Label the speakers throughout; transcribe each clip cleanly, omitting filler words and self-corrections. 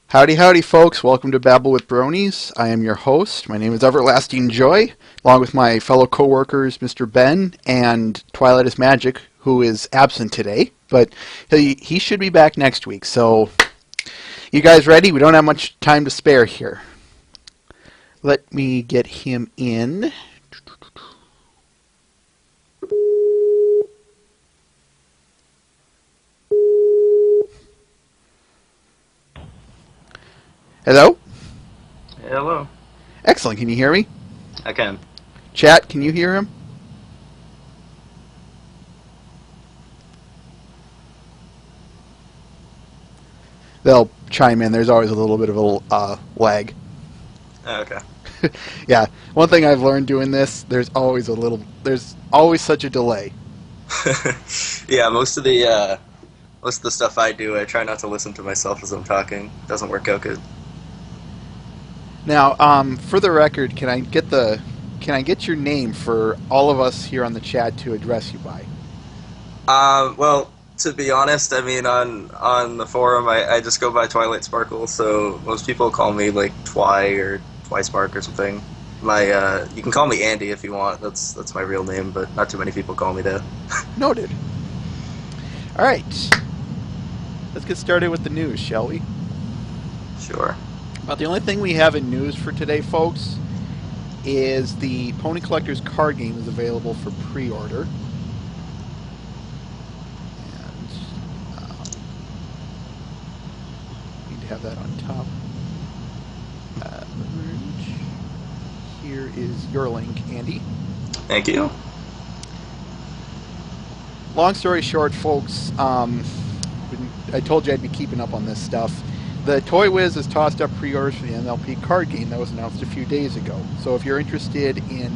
Speaker 1: Howdy, howdy, folks. Welcome to Babble with Bronies. I am your host. My name is Everlasting Joy, along with my fellow co-workers, Mr. Ben and Twilight is Magic, who is absent today, but he should be back next week. So, you guys ready? We don't have much time to spare here. Let me get him in. Hello?
Speaker 2: Hello.
Speaker 1: Excellent. Can you hear me?
Speaker 2: I can.
Speaker 1: Chat, can you hear him? They'll chime in. There's always a little bit of a lag.
Speaker 2: Okay.
Speaker 1: Yeah, one thing I've learned doing this, there's always such a delay.
Speaker 2: Yeah, most of the stuff I do, I try not to listen to myself as I'm talking. Doesn't work out good.
Speaker 1: Now, for the record, can I get your name for all of us here on the chat to address you by?
Speaker 2: Well, to be honest, I mean, on the forum, I just go by Twilight Sparkle, so most people call me like Twy or Twy or something. You can call me Andy if you want. That's my real name, but not too many people call me that.
Speaker 1: Noted. All right, let's get started with the news, shall we?
Speaker 2: Sure.
Speaker 1: About the only thing we have in news for today, folks, is the Pony Collector's card game is available for pre-order. Need to have that on top. Here is your link, Andy.
Speaker 2: Thank you.
Speaker 1: Long story short, folks, I told you I'd be keeping up on this stuff. The Toy Wiz has tossed up pre-orders for the MLP card game that was announced a few days ago. So if you're interested in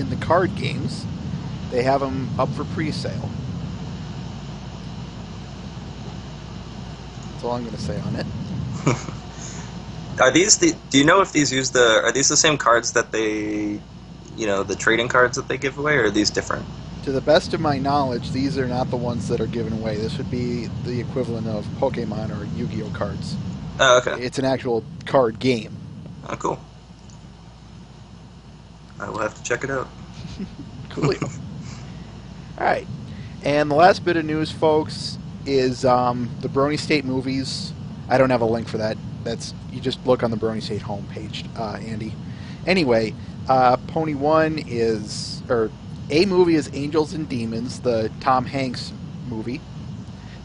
Speaker 1: the card games, they have them up for pre-sale. That's all I'm going to say on it.
Speaker 2: Are these do you know if these are these the same cards that the trading cards that they give away, or are these different?
Speaker 1: To the best of my knowledge, these are not the ones that are given away. This would be the equivalent of Pokemon or Yu-Gi-Oh cards.
Speaker 2: Oh, okay.
Speaker 1: It's an actual card game.
Speaker 2: Oh, cool. I will have to check it out.
Speaker 1: Coolio. All right. And the last bit of news, folks, is the Brony State movies. I don't have a link for that. You just look on the Brony State homepage, Andy. Anyway, Pony 1 is, or A movie is Angels and Demons, the Tom Hanks movie.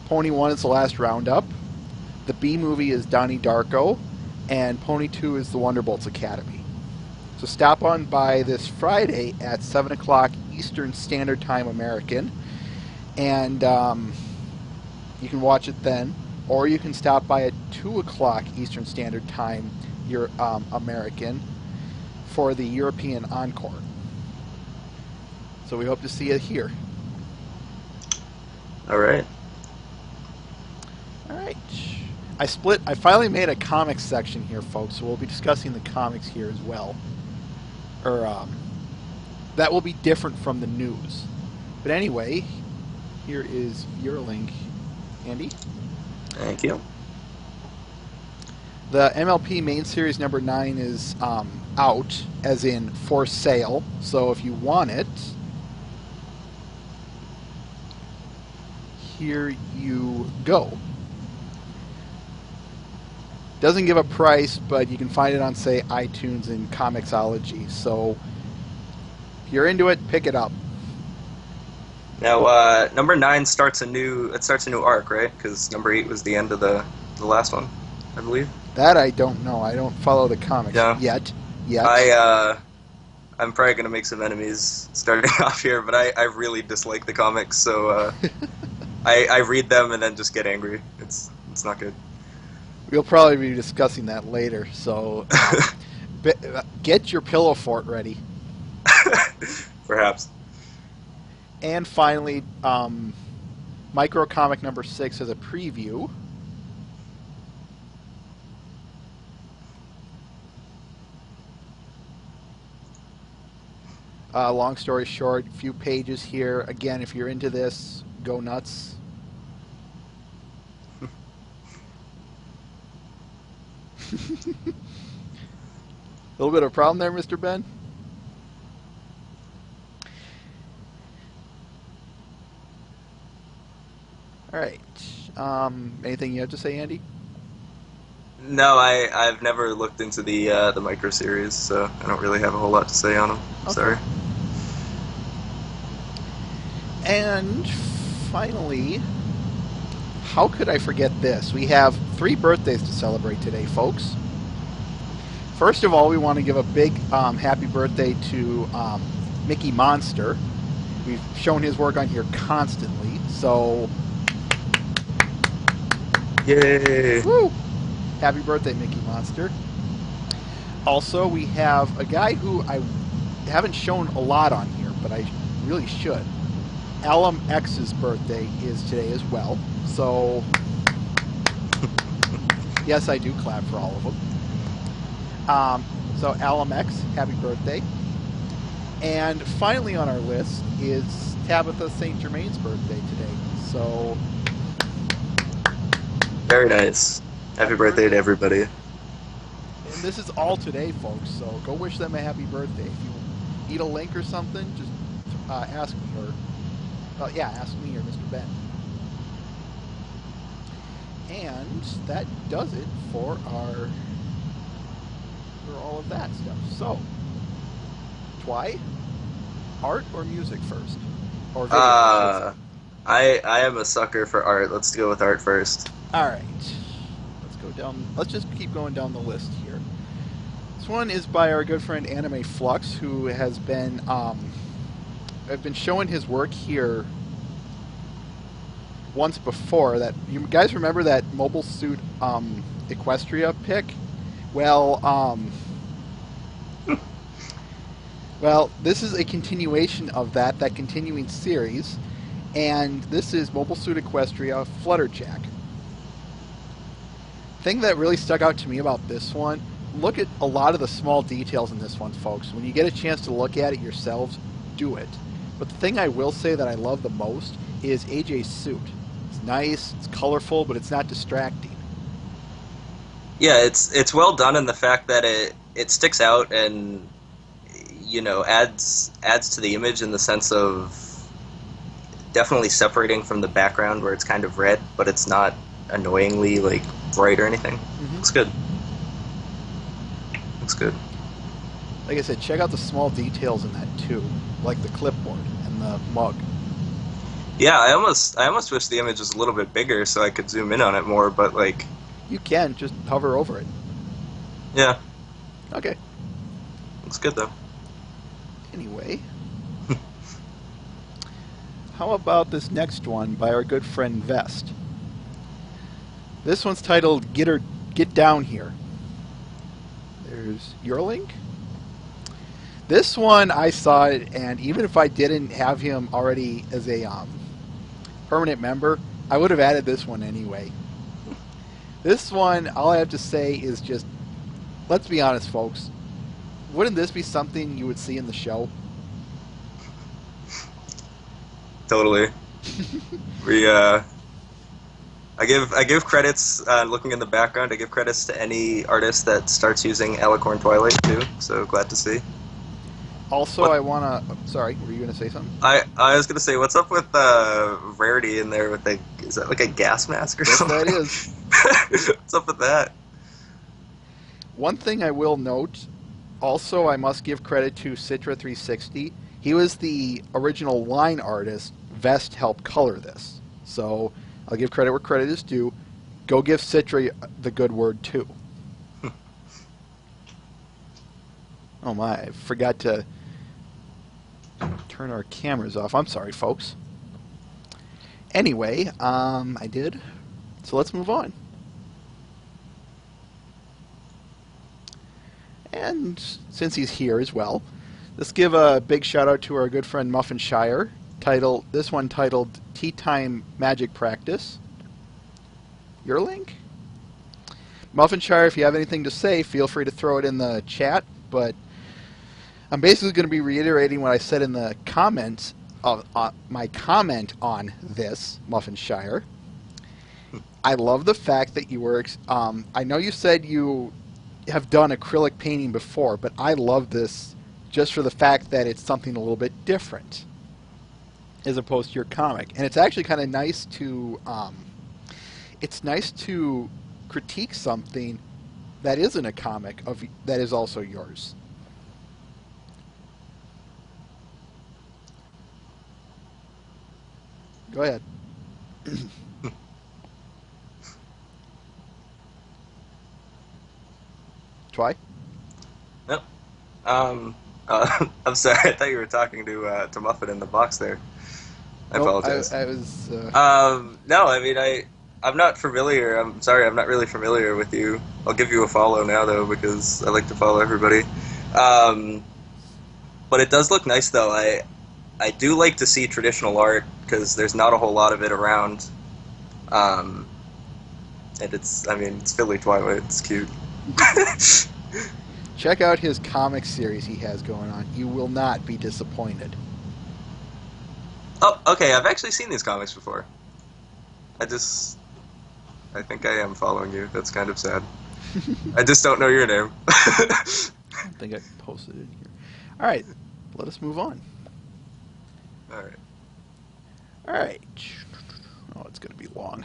Speaker 1: Pony 1 is The Last Roundup. The B movie is Donnie Darko. And Pony 2 is The Wonderbolts Academy. So stop on by this Friday at 7 o'clock Eastern Standard Time American. And you can watch it then. Or you can stop by at 2 o'clock Eastern Standard Time American for the European Encore. So we hope to see you here.
Speaker 2: All right.
Speaker 1: All right. I finally made a comics section here, folks, so we'll be discussing the comics here as well. That will be different from the news. But anyway, here is your link, Andy.
Speaker 2: Thank you.
Speaker 1: The MLP main series number 9 is out, as in for sale. So if you want it, here you go. Doesn't give a price, but you can find it on, say, iTunes and Comixology. So if you're into it, pick it up.
Speaker 2: Now, number 9 starts a new arc, right? Because number 8 was the end of the last one, I believe.
Speaker 1: That I don't know. I don't follow the comics yet.
Speaker 2: I'm probably gonna make some enemies starting off here, but I really dislike the comics, so I read them and then just get angry. It's not good.
Speaker 1: We'll probably be discussing that later, so get your pillow fort ready.
Speaker 2: Perhaps.
Speaker 1: And finally, Micro Comic number 6 is a preview. Long story short, few pages here. Again, if you're into this, go nuts. A little bit of a problem there, Mr. Ben? All right. Anything you have to say, Andy?
Speaker 2: No, I've never looked into the micro series, so I don't really have a whole lot to say on them.
Speaker 1: Okay.
Speaker 2: Sorry.
Speaker 1: And finally, how could I forget this? We have 3 birthdays to celebrate today, folks. First of all, we want to give a big happy birthday to Mickey Monster. We've shown his work on here constantly, so
Speaker 2: Yay!
Speaker 1: woo! Happy birthday, Mickey Monster. Also, we have a guy who I haven't shown a lot on here, but I really should. Alum X's birthday is today as well, so yes, I do clap for all of them. So Alum X, happy birthday. And finally on our list is Tabitha St. Germain's birthday today. So
Speaker 2: Very nice. Happy birthday to everybody.
Speaker 1: and this is all today, folks. So go wish them a happy birthday. If you need a link or something, just ask me or ask me or Mr. Ben. And that does it for all of that stuff. So, Twy, art or music first, or video?
Speaker 2: I am a sucker for art. Let's go with art first.
Speaker 1: All right, let's go down. Let's just keep going down the list here. This one is by our good friend Anime Flux, who has been I've been showing his work here once before. That you guys remember that Mobile Suit Equestria pick? Well, well, this is a continuation of that continuing series, and this is Mobile Suit Equestria Flutterjack. Thing that really stuck out to me about this one, look at a lot of the small details in this one, folks. When you get a chance to look at it yourselves, do it. But the thing I will say that I love the most is AJ's suit. It's nice, it's colorful, but it's not distracting.
Speaker 2: Yeah, it's well done in the fact that it sticks out and adds to the image in the sense of definitely separating from the background where it's kind of red, but it's not annoyingly like bright or anything.
Speaker 1: Mm-hmm.
Speaker 2: Looks good. Looks good.
Speaker 1: Like I said, check out the small details in that too, like the clipboard and the mug.
Speaker 2: Yeah, I almost wish the image was a little bit bigger so I could zoom in on it more, but like
Speaker 1: You can just hover over it.
Speaker 2: yeah,
Speaker 1: Okay.
Speaker 2: looks good though.
Speaker 1: Anyway, how about this next one by our good friend Vest? This one's titled Get Down Here. There's your link. This one I saw it, and even if I didn't have him already as a permanent member, I would have added this one anyway. This one, all I have to say is just, let's be honest, folks. Wouldn't this be something you would see in the show?
Speaker 2: Totally. I give credits looking in the background. I give credits to any artist that starts using Alicorn Twilight too. So glad to see.
Speaker 1: Also,
Speaker 2: What?
Speaker 1: I wanna. Sorry, were you gonna say something?
Speaker 2: I was gonna say, what's up with Rarity in there with the? Is that like a gas mask or
Speaker 1: Yes,
Speaker 2: something?
Speaker 1: that is.
Speaker 2: What's up with that?
Speaker 1: One thing I will note. Also, I must give credit to Citra360. He was the original line artist. Vest helped color this, so I'll give credit where credit is due. Go give Citra the good word too. Oh my! I forgot to turn our cameras off. I'm sorry, folks. Anyway, I did. So let's move on. And since he's here as well, let's give a big shout out to our good friend Muffinshire. This one titled Tea Time Magic Practice. Your link? Muffinshire, if you have anything to say, feel free to throw it in the chat, but I'm basically going to be reiterating what I said in the comments of my comment on this, Muffinshire. I love the fact that you were. I know you said you have done acrylic painting before, but I love this just for the fact that it's something a little bit different as opposed to your comic, and it's actually kind of nice to. It's nice to critique something that isn't a comic of that is also yours. Go ahead. Try.
Speaker 2: Nope. I'm sorry. I thought you were talking to Muffin in the box there. I
Speaker 1: Nope.
Speaker 2: apologize.
Speaker 1: I was.
Speaker 2: No, I mean I'm not familiar. I'm sorry, I'm not really familiar with you. I'll give you a follow now though because I like to follow everybody. Um, but it does look nice though. I do like to see traditional art because there's not a whole lot of it around. Um, and it's I mean it's Philly Twilight. It's cute.
Speaker 1: Check out his comic series he has going on. You will not be disappointed.
Speaker 2: Oh, okay. I've actually seen these comics before. I just I think I am following you. That's kind of sad. I just don't know your name.
Speaker 1: I don't think I posted it here. All right, let us move on.
Speaker 2: All right.
Speaker 1: All right. Oh, it's going to be long.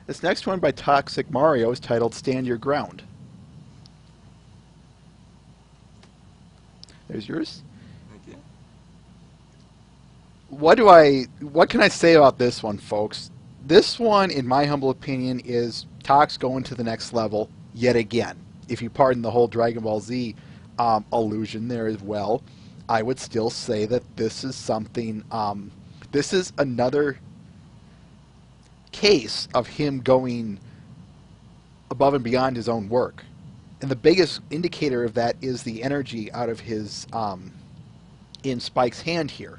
Speaker 1: This next one by Toxic Mario is titled Stand Your Ground. There's yours.
Speaker 2: Thank you.
Speaker 1: What can I say about this one, folks? This one, in my humble opinion, is Tox going to the next level yet again. If you pardon the whole Dragon Ball Z allusion there as well, I would still say that this is something. This is another case of him going above and beyond his own work, and the biggest indicator of that is the energy out of his in Spike's hand here.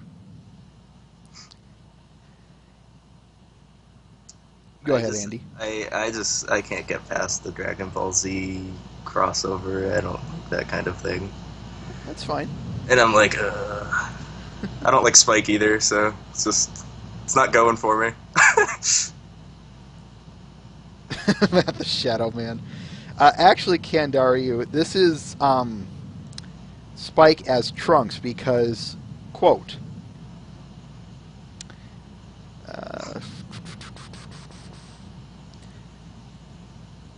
Speaker 1: Go ahead, Andy.
Speaker 2: I can't get past the Dragon Ball Z crossover. I don't like that kind of thing.
Speaker 1: That's fine.
Speaker 2: And I'm like, I don't like Spike either, so it's not going for me.
Speaker 1: The Shadow Man. Actually, Kandariu, this is Spike as Trunks because, quote,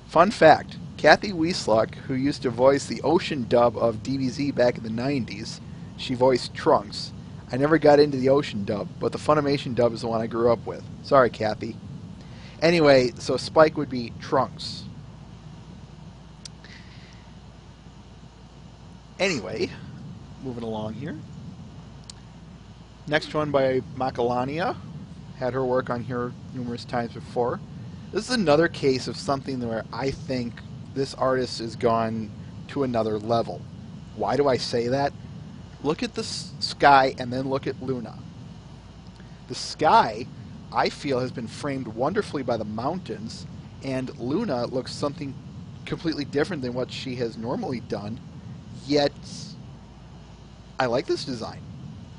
Speaker 1: fun fact, Kathy Wieslock, who used to voice the Ocean dub of DBZ back in the 90s, she voiced Trunks. I never got into the Ocean dub, but the Funimation dub is the one I grew up with. Sorry, Kathy. Anyway, so Spike would be Trunks. Anyway, moving along here. Next one by Macalania. Had her work on here numerous times before. This is another case of something where I think this artist has gone to another level. Why do I say that? Look at the sky and then look at Luna. The sky, I feel, has been framed wonderfully by the mountains, and Luna looks something completely different than what she has normally done, yet I like this design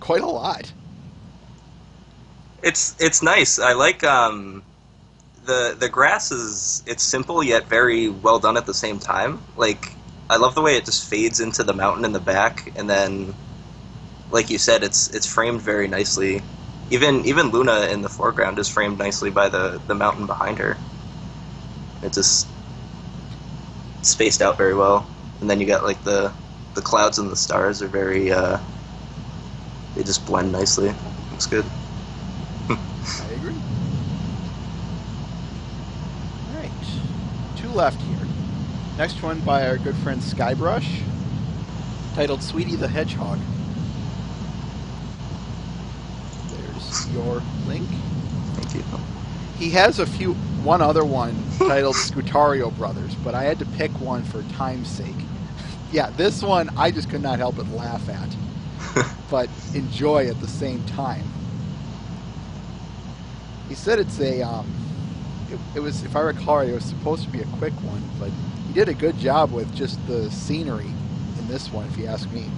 Speaker 1: quite a lot.
Speaker 2: It's nice. I like the grass is it's simple yet very well done at the same time. Like I love the way it just fades into the mountain in the back, and then, like you said, it's framed very nicely. Even Luna in the foreground is framed nicely by the mountain behind her. It just spaced out very well, and then you got like the clouds and the stars are very they just blend nicely. Looks good.
Speaker 1: I agree. Alright. Two left here. Next one by our good friend Skybrush, titled Sweetie the Hedgehog. There's your link.
Speaker 2: Thank you.
Speaker 1: He has one other one titled Scutario Brothers, but I had to pick one for time's sake. Yeah, this one I just could not help but laugh at, but enjoy at the same time. He said it's it was, if I recall, it was supposed to be a quick one, but he did a good job with just the scenery in this one, if you ask me.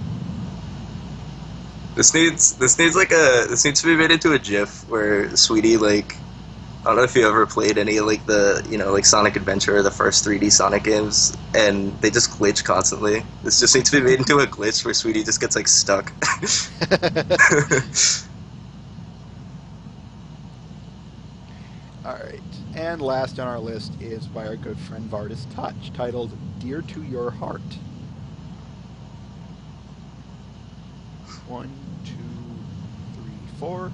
Speaker 2: This needs to be made into a GIF where Sweetie like I don't know if you ever played any like like Sonic Adventure, the first 3D Sonic games, and they just glitch constantly. This just needs to be made into a glitch where Sweetie just gets like stuck.
Speaker 1: Alright, and last on our list is by our good friend Vardis Touch, titled Dear to Your Heart. 1, 2, 3, 4.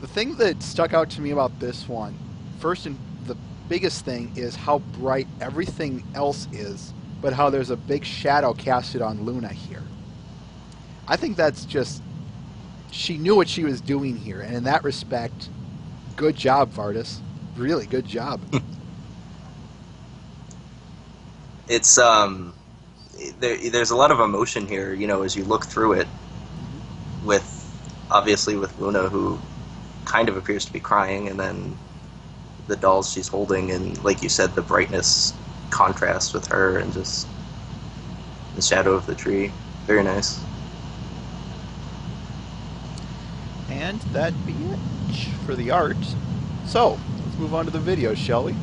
Speaker 1: The thing that stuck out to me about this one, first and the biggest thing, is how bright everything else is, but how there's a big shadow casted on Luna here. I think that's just... she knew what she was doing here, and in that respect, good job, Vardis. Really good job.
Speaker 2: It's there's a lot of emotion here, as you look through it, with obviously with Luna, who kind of appears to be crying, and then the dolls she's holding, and like you said, the brightness contrast with her, and just the shadow of the tree. Very nice.
Speaker 1: And that be it for the art. So, let's move on to the video, shall we?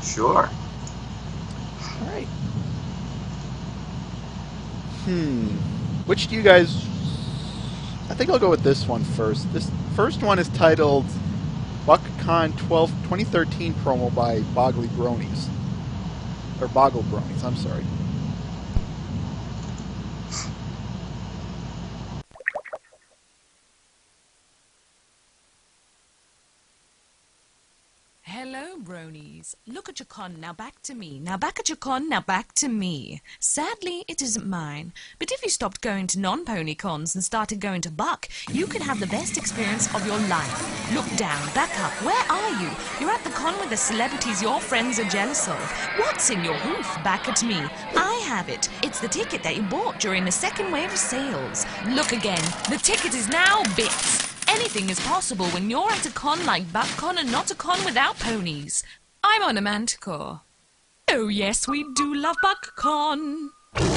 Speaker 2: Sure.
Speaker 1: Alright. Which do you guys... I think I'll go with this one first. This first one is titled BuckCon 2013 promo by Boggly Bronies. Or Boggle Bronies, I'm sorry.
Speaker 3: Hello, bronies. Look at your con, now back to me. Now back at your con, now back to me. Sadly, it isn't mine. But if you stopped going to non-pony cons and started going to Buck, you could have the best experience of your life. Look down, back up. Where are you? You're at the con with the celebrities your friends are jealous of. What's in your hoof? Back at me. I have it. It's the ticket that you bought during the second wave of sales. Look again. The ticket is now bits. Anything is possible when you're at a con like BuckCon and not a con without ponies. I'm on a Manticore. Oh yes, we do love BuckCon.
Speaker 4: And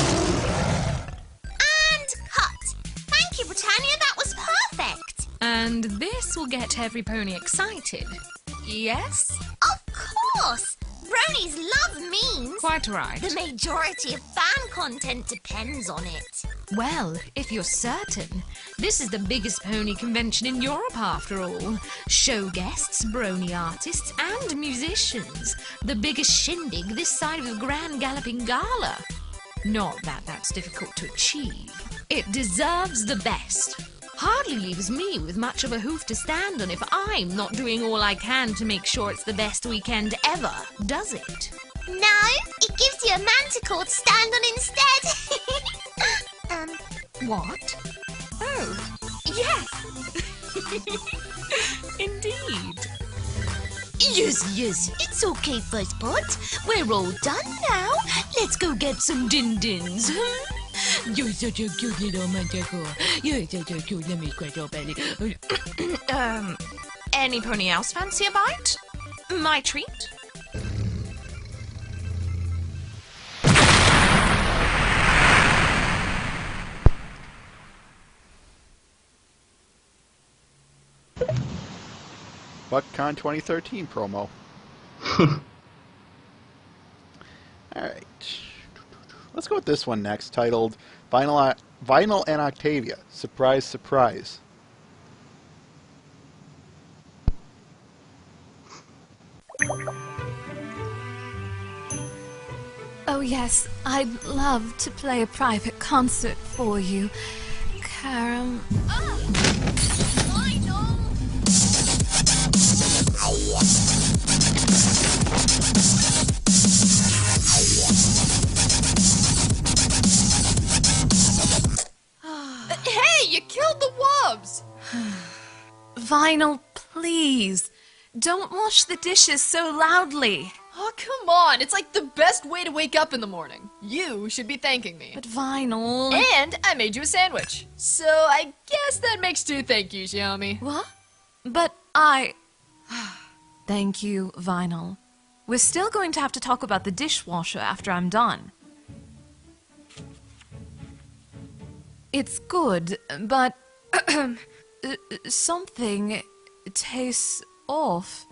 Speaker 4: cut. Thank you, Britannia, that was perfect.
Speaker 3: And this will get every pony excited. Yes?
Speaker 4: Of course. Bronies love memes.
Speaker 3: Quite right.
Speaker 4: The majority of fan content depends on it.
Speaker 3: Well, if you're certain, this is the biggest pony convention in Europe after all. Show guests, brony artists, and musicians. The biggest shindig this side of the Grand Galloping Gala. Not that that's difficult to achieve. It deserves the best. Hardly leaves me with much of a hoof to stand on if I'm not doing all I can to make sure it's the best weekend ever, does it?
Speaker 4: No, it gives you a manticore to stand on instead.
Speaker 3: What? Oh,
Speaker 4: Yes.
Speaker 3: indeed.
Speaker 4: Yes, it's okay, First Pot. We're all done now. Let's go get some din-dins.
Speaker 3: You're such a cute little manticore. You're such a cute, let me scratch your belly. Any pony else fancy a bite? My treat?
Speaker 1: BuckCon 2013 promo. Alright. Let's go with this one next, titled Vinyl and Octavia. Surprise, surprise.
Speaker 5: Oh yes, I'd love to play a private concert for you, Karam.
Speaker 6: Hey, you killed the wubs!
Speaker 5: Vinyl, please, don't wash the dishes so loudly.
Speaker 6: Oh, come on. It's like the best way to wake up in the morning. You should be thanking me.
Speaker 5: But Vinyl...
Speaker 6: And I made you a sandwich. So I guess that makes 2 thank yous, Yami.
Speaker 5: What? But I... Thank you, Vinyl. We're still going to have to talk about the dishwasher after I'm done. It's good, but... something tastes off.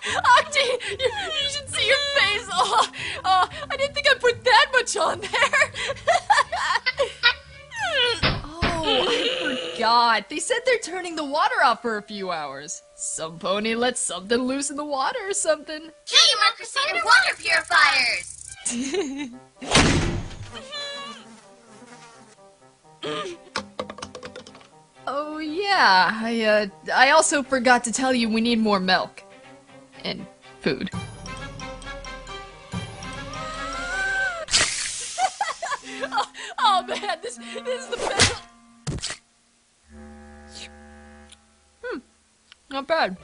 Speaker 6: Octi, you should see your face. Oh, I didn't think I'd put that much on there. Oh, I forgot. They said they're turning the water off for a few hours. Some pony lets something loose in the water or something.
Speaker 4: Giant Marcus water purifiers!
Speaker 6: Oh yeah, I also forgot to tell you we need more milk. And food. oh man, this is the best. Not bad.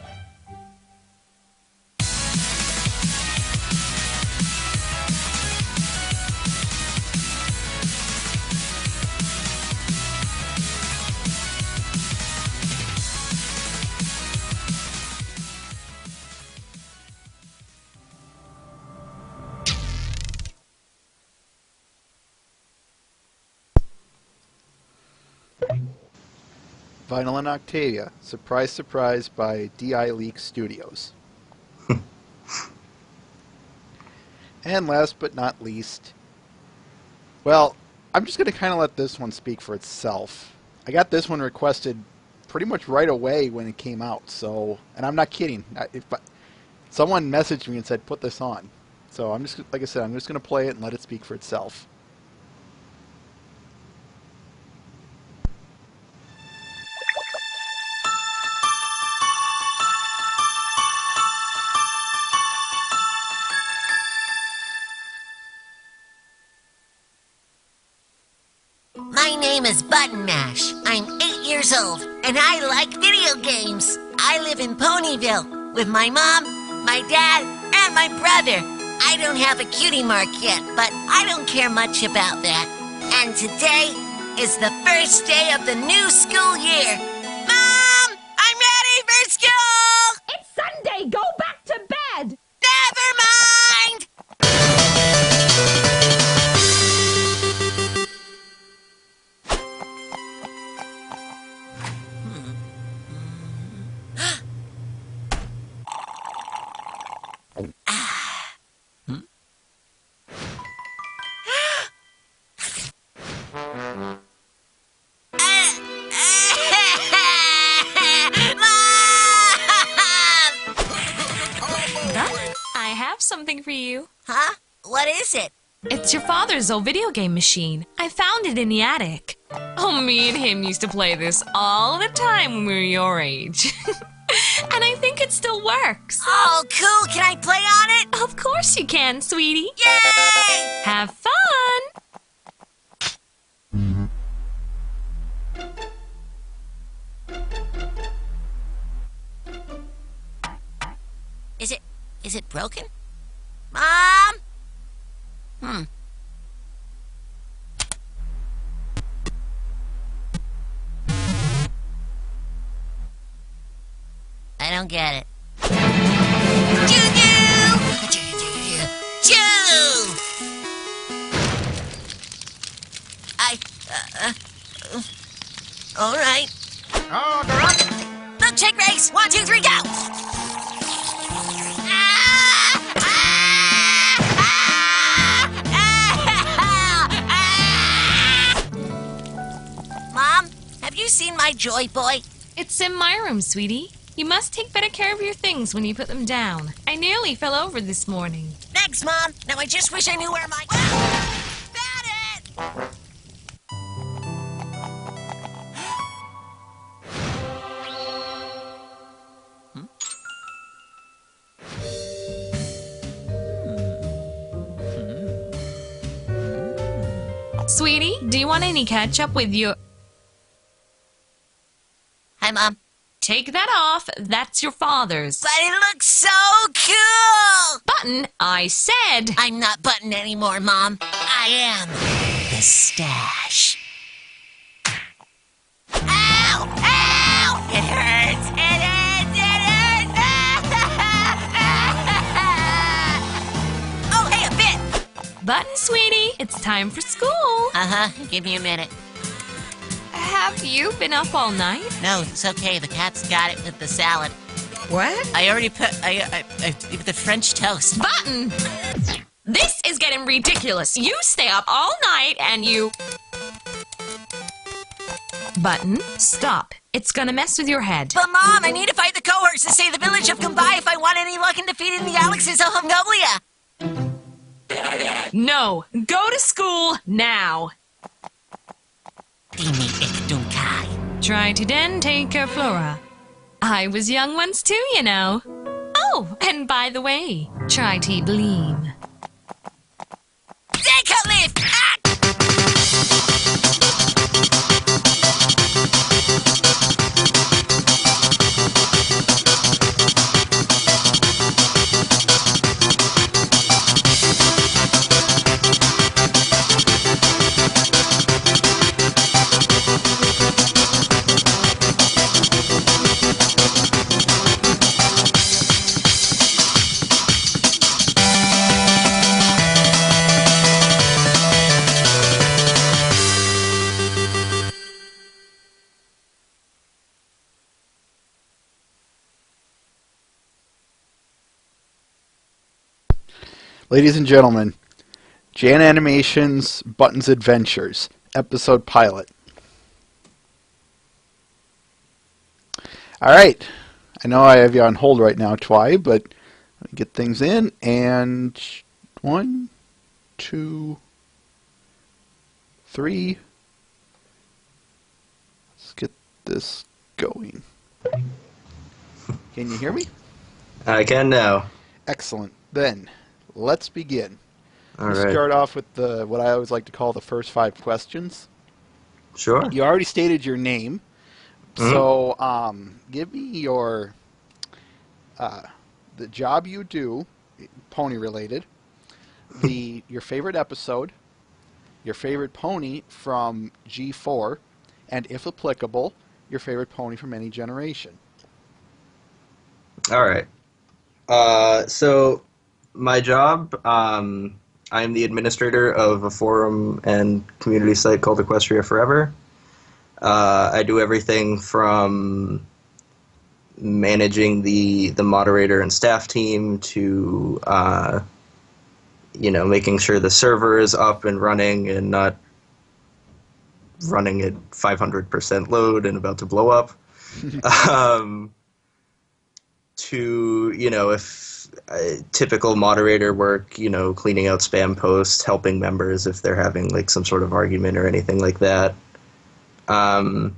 Speaker 1: Vinyl and Octavia, Surprise Surprise by DI Leak Studios. And last but not least, well, I'm just going to kind of let this one speak for itself. I got this one requested pretty much right away when it came out, so, and I'm not kidding. Someone messaged me and said, put this on. So I'm just, like I said, I'm just going to play it and let it speak for itself.
Speaker 4: My name is Button Mash. I'm 8 years old, and I like video games. I live in Ponyville with my mom, my dad, and my brother. I don't have a cutie mark yet, but I don't care much about that. And today is the first day of the new school year. Mom, I'm ready for school!
Speaker 7: It's Sunday! Go back to bed!
Speaker 4: Never mind!
Speaker 3: I have something for you.
Speaker 4: Huh? What is it?
Speaker 3: It's your father's old video game machine. I found it in the attic. Oh, me and him used to play this all the time when we were your age. And I think it still works.
Speaker 4: Oh, cool. Can I play on it?
Speaker 3: Of course you can, sweetie.
Speaker 4: Yay!
Speaker 3: Have fun!
Speaker 4: Is it broken? Mom? I don't get it. All right. Milkshake race. 1, 2, 3, go! Mom, have you seen my Joy Boy?
Speaker 3: It's in my room, sweetie. You must take better care of your things when you put them down. I nearly fell over this morning.
Speaker 4: Thanks, Mom. Now I just wish I knew where my... Got it!
Speaker 3: Sweetie, do you want any ketchup with your...
Speaker 4: Hi, Mom.
Speaker 3: Take that off. That's your father's.
Speaker 4: But it looks so cool!
Speaker 3: Button, I said...
Speaker 4: I'm not Button anymore, Mom. I am the Stash. Ow! Ow! It hurts! It hurts! It hurts! Oh, hey, a bit!
Speaker 3: Button, sweetie, it's time for school.
Speaker 4: Uh-huh. Give me a minute.
Speaker 3: Have you been up all night?
Speaker 4: No, it's okay. The cat's got it with the salad.
Speaker 3: What?
Speaker 4: I already put with the French toast.
Speaker 3: Button! This is getting ridiculous. You stay up all night and you... Button, stop. It's gonna mess with your head.
Speaker 4: But Mom, I need to fight the cohorts to save the village of Kumbai if I want any luck in defeating the Alexes of Mongolia.
Speaker 3: No, go to school now.
Speaker 4: Dimi Ikdunkai.
Speaker 3: Try to den take her flora. I was young once too, you know. Oh, and by the way, try to bleem.
Speaker 4: Dekalif! Ah!
Speaker 1: Ladies and gentlemen, Jan Animation's Button's Adventures, episode pilot. Alright, I know I have you on hold right now, Twy, but let me get things in, and 1, 2, 3. Let's get this going. Can you hear me?
Speaker 2: I can now.
Speaker 1: Excellent. Then, let's begin.
Speaker 2: All
Speaker 1: We'll
Speaker 2: right.
Speaker 1: start off with what I always like to call the first 5 questions.
Speaker 2: Sure.
Speaker 1: You already stated your name, so give me your the job you do, pony related, your favorite episode, your favorite pony from G4, and if applicable, your favorite pony from any generation.
Speaker 2: All right. So my job, I'm the administrator of a forum and community site called Equestria Forever. I do everything from managing the moderator and staff team to making sure the server is up and running and not running at 500% load and about to blow up. To, if typical moderator work, cleaning out spam posts, helping members if they're having like some sort of argument or anything like that. And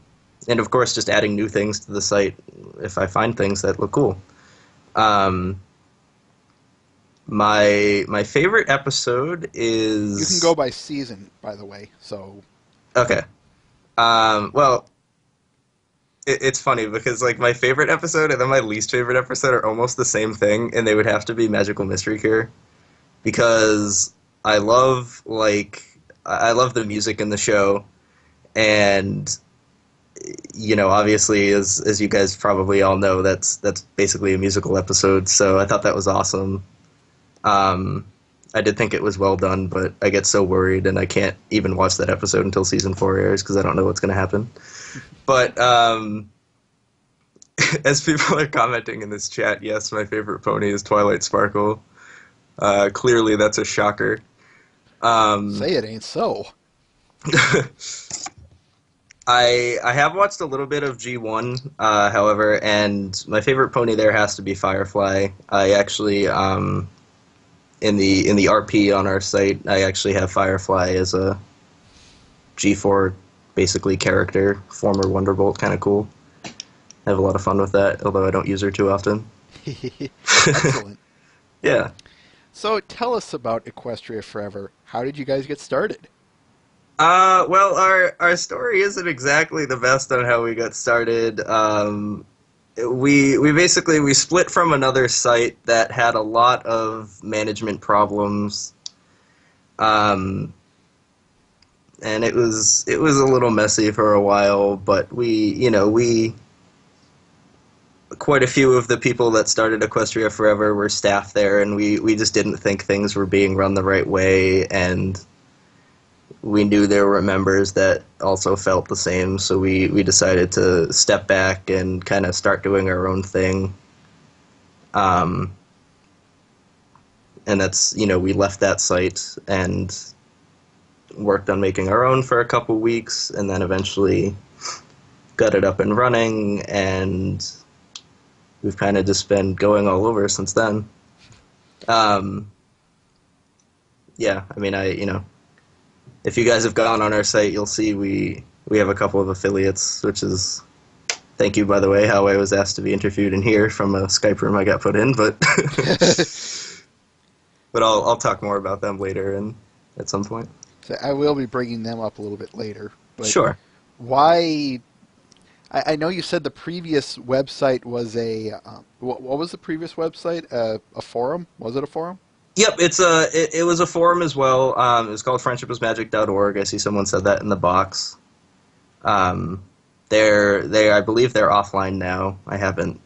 Speaker 2: of course, just adding new things to the site if I find things that look cool. My favorite episode is...
Speaker 1: You can go by season, by the way, so...
Speaker 2: Okay. Well, it's funny because like my favorite episode and then my least favorite episode are almost the same thing, and they would have to be Magical Mystery Cure, because I love the music in the show, and obviously as you guys probably all know, that's basically a musical episode, so I thought that was awesome. I did think it was well done, but I get so worried and I can't even watch that episode until season 4 airs because I don't know what's going to happen. But as people are commenting in this chat, yes, my favorite pony is Twilight Sparkle. Clearly that's a shocker.
Speaker 1: Say it ain't so.
Speaker 2: I have watched a little bit of G1, however, and my favorite pony there has to be Firefly. I actually, in the RP on our site, I actually have Firefly as a G4 basically character, former Wonderbolt, kind of cool. I have a lot of fun with that, although I don't use her too often.
Speaker 1: Excellent.
Speaker 2: Yeah.
Speaker 1: So tell us about Equestria Forever. How did you guys get started?
Speaker 2: Well, our story isn't exactly the best on how we got started. We basically split from another site that had a lot of management problems. And it was a little messy for a while, but quite a few of the people that started Equestria Forever were staff there, and we just didn't think things were being run the right way, and we knew there were members that also felt the same, so we decided to step back and kind of start doing our own thing. And that's, we left that site and worked on making our own for a couple weeks, and then eventually got it up and running, and we've kind of just been going all over since then. Yeah, I mean, if you guys have gone on our site, you'll see we have a couple of affiliates, which is, thank you, by the way, how I was asked to be interviewed in here from a Skype room I got put in, but but I'll talk more about them later and at some point.
Speaker 1: So I will be bringing them up a little bit later. But
Speaker 2: Sure.
Speaker 1: Why? I know you said the previous website was a. What was the previous website? A forum? Was it a forum?
Speaker 2: Yep, it was a forum as well. It was called friendshipsmagic.org. I see someone said that in the box. I believe they're offline now. I haven't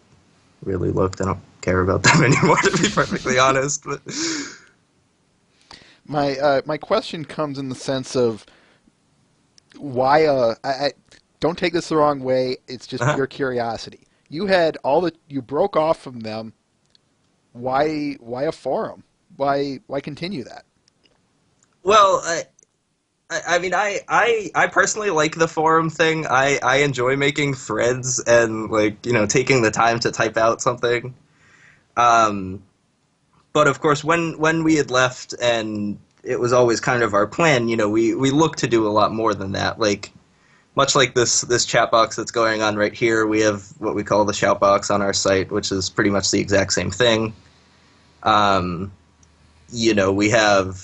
Speaker 2: really looked. I don't care about them anymore, to be perfectly honest. But
Speaker 1: my question comes in the sense of why. I don't take this the wrong way. It's just pure curiosity. You had you broke off from them. Why a forum? Why continue that?
Speaker 2: Well, I mean, I personally like the forum thing. I enjoy making threads and, like, taking the time to type out something. But of course, when we had left, and it was always kind of our plan, we look to do a lot more than that. Like, much like this chat box that's going on right here, we have what we call the shout box on our site, which is pretty much the exact same thing. We have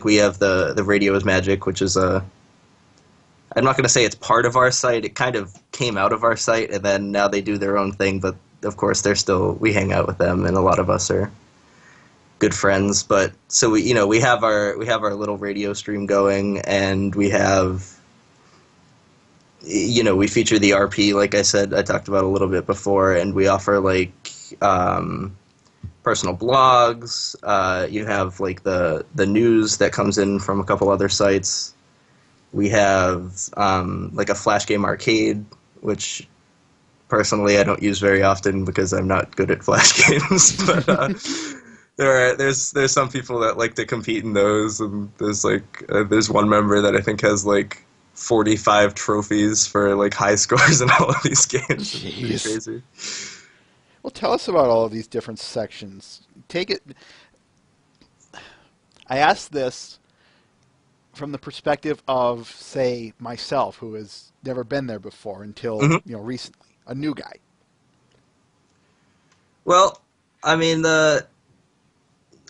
Speaker 2: we have the Radio is Magic, which is I'm not going to say it's part of our site. It kind of came out of our site, and then now they do their own thing. But of course, we hang out with them, and a lot of us are good friends. But so we have our little radio stream going, and we have. We feature the RP, like I said, I talked about a little bit before, and we offer, personal blogs. You have, the news that comes in from a couple other sites. We have, a Flash Game Arcade, which, personally, I don't use very often because I'm not good at Flash games, but there's some people that like to compete in those, and there's one member that I think has, 45 trophies for high scores in all of these games. It's pretty crazy.
Speaker 1: Well, tell us about all of these different sections. I asked this from the perspective of, say, myself, who has never been there before until recently, a new guy. Well,
Speaker 2: I mean,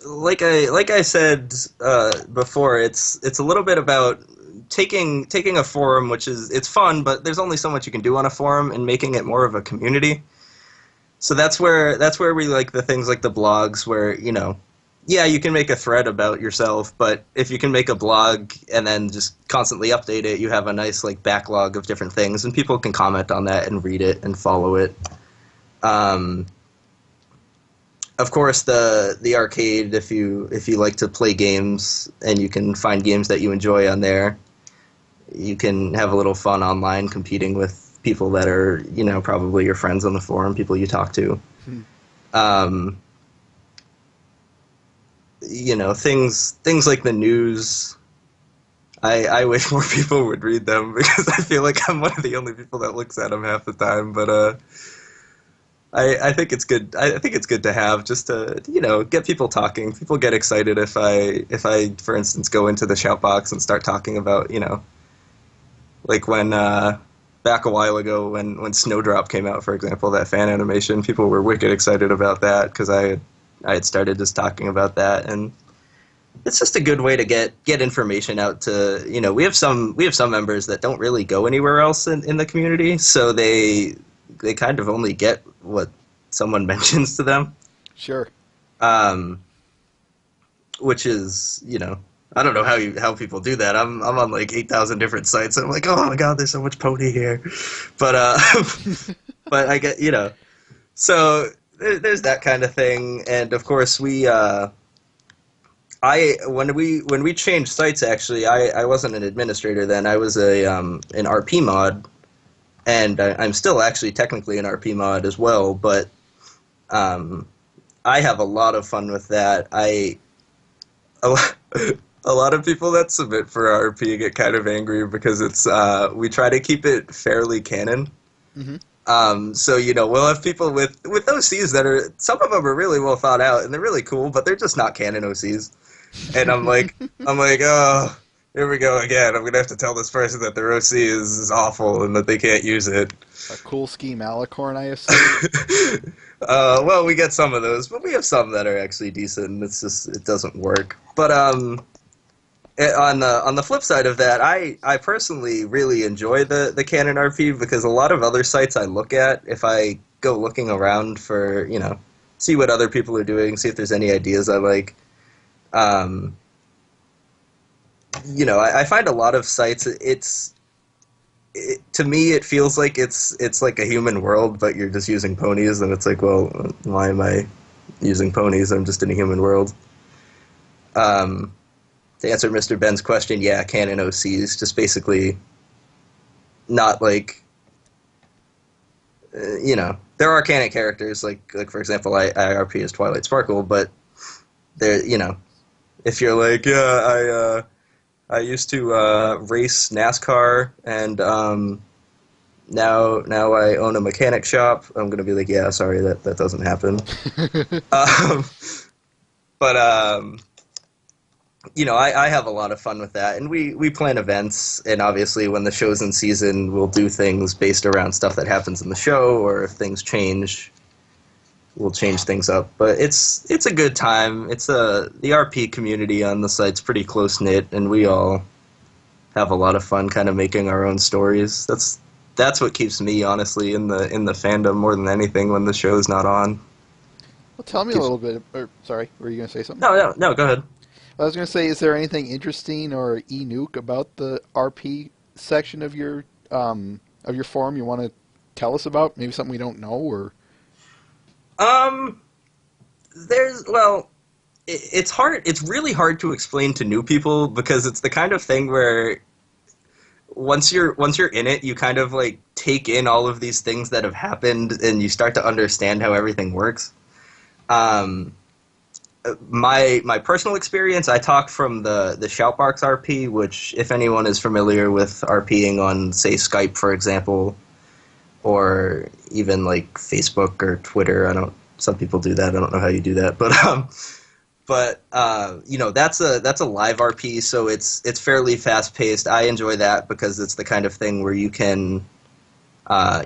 Speaker 2: like I said before, it's a little bit about taking a forum, which it's fun, but there's only so much you can do on a forum, and making it more of a community. So that's where we like the things like the blogs, where you can make a thread about yourself, but if you can make a blog and then just constantly update it, you have a nice backlog of different things, and people can comment on that and read it and follow it. Of course, the arcade, if you like to play games and you can find games that you enjoy on there, you can have a little fun online competing with people that are, probably your friends on the forum, people you talk to. Things like the news. I wish more people would read them, because I feel like I'm one of the only people that looks at them half the time. But I think it's good. I think it's good to have, just to get people talking. People get excited if I for instance go into the shout box and start talking about when back a while ago when Snowdrop came out, for example, that fan animation, people were wicked excited about that because I had started just talking about that, and it's just a good way to get information out to we have some members that don't really go anywhere else in the community, so they kind of only get what someone mentions to them.
Speaker 1: Sure.
Speaker 2: Which is, I don't know how people do that. I'm on 8,000 different sites. And I'm like, oh my god, there's so much pony here. But but I get, so there's that kind of thing. And of course, we when we changed sites, actually, I wasn't an administrator then. I was an RP mod, and I'm still actually technically an RP mod as well. But I have a lot of fun with that. A lot of people that submit for RP get kind of angry because it's we try to keep it fairly canon. So we'll have people with OCs that are, some of them are really well thought out and they're really cool, but they're just not canon OCs. And I'm like, oh, here we go again. I'm gonna have to tell this person that their OC is awful and that they can't use it.
Speaker 1: A cool scheme Alicorn, I assume.
Speaker 2: Well, we get some of those, but we have some that are actually decent. It's just, it doesn't work. But on the flip side of that, I personally really enjoy the canon RP because a lot of other sites I look at, if I go looking around for, see what other people are doing, see if there's any ideas I like. I find a lot of sites, to me it feels like it's like a human world, but you're just using ponies, and it's like, well, why am I using ponies? I'm just in a human world. To answer Mr. Ben's question, yeah, canon OCs, just basically not like, there are canon characters, like for example, I RP as Twilight Sparkle, but there, if you're like, yeah, I used to race NASCAR, and now I own a mechanic shop, I'm going to be like, yeah, sorry, that doesn't happen. I have a lot of fun with that, and we plan events, and obviously when the show's in season, we'll do things based around stuff that happens in the show, or if things change, we'll change things up. But it's a good time. The RP community on the site's pretty close-knit, and we all have a lot of fun kind of making our own stories. That's what keeps me, honestly, in the fandom more than anything when the show's not on.
Speaker 1: Well, tell me a little bit, sorry, were you going to say something?
Speaker 2: No, go ahead.
Speaker 1: I was going to say, is there anything interesting or e-nuke about the RP section of your forum you want to tell us about? Maybe something we don't know, or?
Speaker 2: It's hard. It's really hard to explain to new people because it's the kind of thing where once you're in it, you kind of like take in all of these things that have happened, and you start to understand how everything works. My personal experience, I talk from the Shoutbox RP, which, if anyone is familiar with RPing on, say, Skype, for example, or even like Facebook or Twitter, some people do that. I don't know how you do that, but that's a live RP, so it's fairly fast paced. I enjoy that because it's the kind of thing where you can, I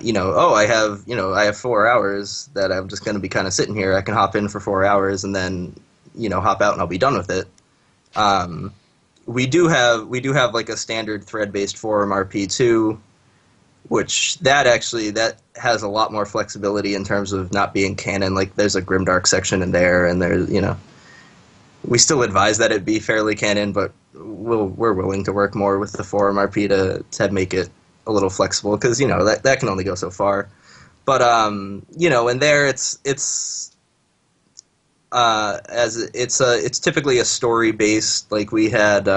Speaker 2: have 4 hours that I'm just going to be kind of sitting here. I can hop in for 4 hours and then, hop out and I'll be done with it. We do have like a standard thread-based forum RP too, which that has a lot more flexibility in terms of not being canon. Like there's a Grimdark section in there, and there's, we still advise that it be fairly canon, but we're willing to work more with the forum RP to make it a little flexible, because that can only go so far. But in there it's typically a story based. Like we had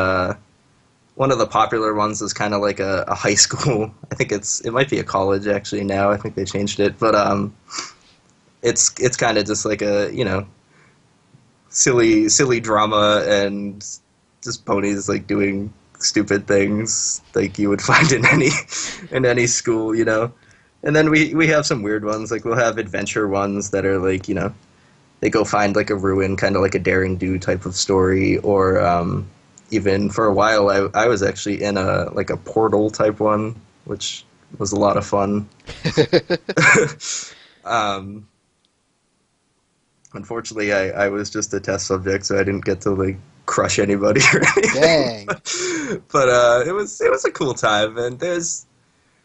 Speaker 2: one of the popular ones is kind of like a high school. I think it might be a college actually now. I think they changed it, but it's kind of just like a silly drama and just ponies like doing stupid things like you would find in any school, And then we have some weird ones, like we'll have adventure ones that are like, they go find like a ruin, kind of like a Daring Do type of story, or even for a while I was actually in a portal type one, which was a lot of fun. Unfortunately, I was just a test subject, so I didn't get to like crush anybody or anything.
Speaker 1: Dang.
Speaker 2: But it was a cool time, and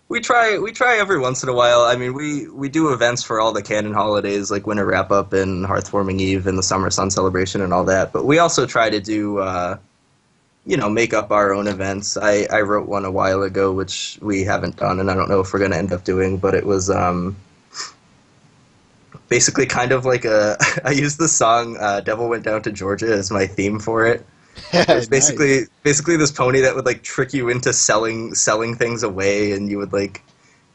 Speaker 2: we try every once in a while. I mean, we do events for all the canon holidays, like Winter Wrap Up and Hearthwarming Eve and the Summer Sun Celebration and all that. But we also try to do make up our own events. I wrote one a while ago, which we haven't done, and I don't know if we're going to end up doing. But it was basically kind of like a. I use the song "Devil Went Down to Georgia" as my theme for it. It's
Speaker 1: Nice.
Speaker 2: basically this pony that would like trick you into selling things away, and you would like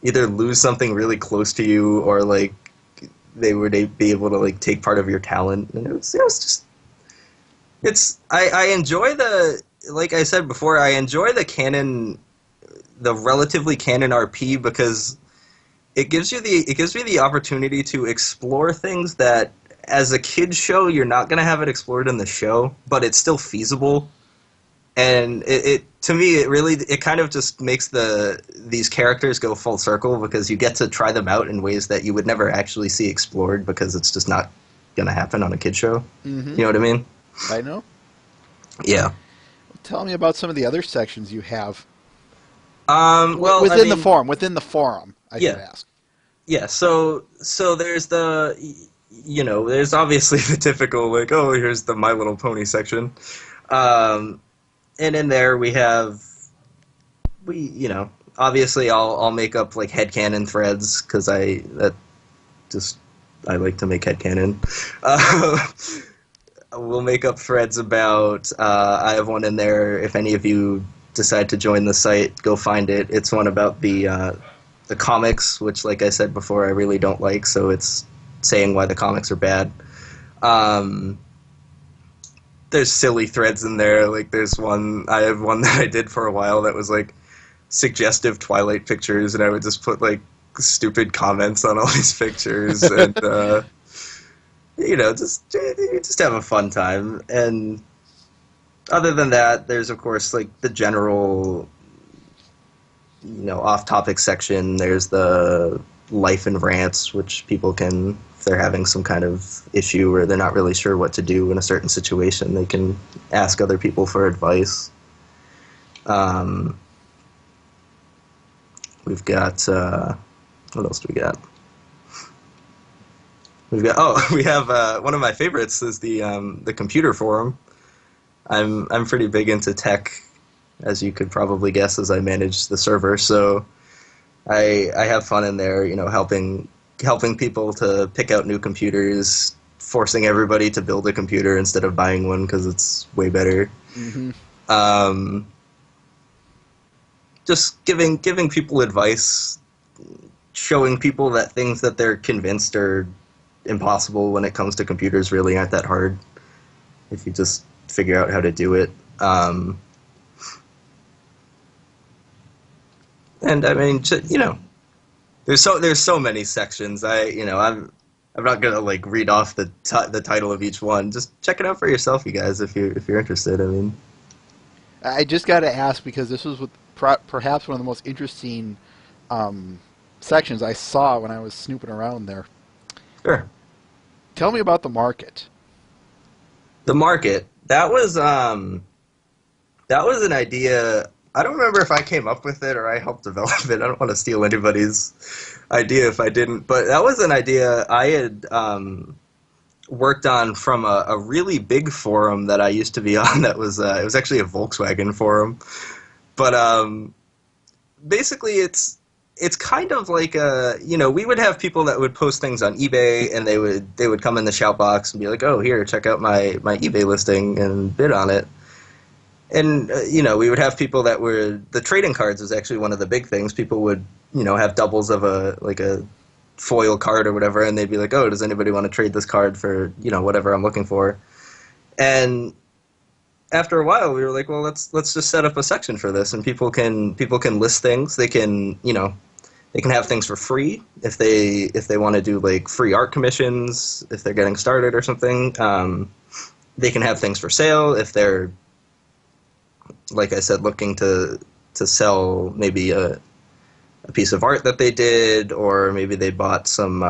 Speaker 2: either lose something really close to you, or like they would be able to like take part of your talent. And it was just I enjoy the, like I said before, I enjoy the relatively canon RP, because it gives me the opportunity to explore things that as a kid show you're not going to have it explored in the show, but it's still feasible. And it to me it kind of just makes these characters go full circle, because you get to try them out in ways that you would never actually see explored, because it's just not going to happen on a kid show.
Speaker 1: Mm-hmm.
Speaker 2: You know what I mean?
Speaker 1: I know.
Speaker 2: Yeah.
Speaker 1: Tell me about some of the other sections you have.
Speaker 2: Well,
Speaker 1: within
Speaker 2: I mean,
Speaker 1: the forum. Within the forum, I should
Speaker 2: Yeah.
Speaker 1: ask.
Speaker 2: Yeah, so there's there's obviously the typical, like, oh, here's the My Little Pony section. And in there obviously I'll make up like headcanon threads, because I like to make headcanon. We'll make up threads about, I have one in there, if any of you decide to join the site, go find it. It's one about the comics, which, like I said before, I really don't like, so it's saying why the comics are bad. There's silly threads in there, like I have one that I did for a while that was like suggestive Twilight pictures, and I would just put like stupid comments on all these pictures, and just have a fun time. And other than that, there's of course like the general off-topic section. There's the life and rants, which people can, if they're having some kind of issue or they're not really sure what to do in a certain situation, they can ask other people for advice. We've got what else do we got? We have one of my favorites is the computer forum. I'm pretty big into tech, as you could probably guess, as I manage the server. So I have fun in there, helping people to pick out new computers, forcing everybody to build a computer instead of buying one, because it's way better. Mm-hmm. Just giving people advice, showing people that things that they're convinced are impossible when it comes to computers really aren't that hard if you just figure out how to do it. And I mean, there's so many sections. I'm not gonna like read off the title of each one. Just check it out for yourself, you guys, if you're interested. I mean,
Speaker 1: I just got to ask, because this was perhaps one of the most interesting sections I saw when I was snooping around there.
Speaker 2: Sure.
Speaker 1: Tell me about the market.
Speaker 2: The market. That was an idea. I don't remember if I came up with it or I helped develop it. I don't want to steal anybody's idea if I didn't. But that was an idea I had worked on from a really big forum that I used to be on. That was it was actually a Volkswagen forum. But basically, it's kind of like we would have people that would post things on eBay, and they would come in the shout box and be like, oh, here, check out my eBay listing and bid on it. And, we would have people that were, the trading cards was actually one of the big things. People would, have doubles of a foil card or whatever, and they'd be like, oh, does anybody want to trade this card for, whatever I'm looking for? And after a while, we were like, well, let's just set up a section for this, and people can list things. They can, they can have things for free if they want to do like free art commissions, if they're getting started or something. They can have things for sale if they're, like I said, looking to sell maybe a piece of art that they did, or maybe they bought some,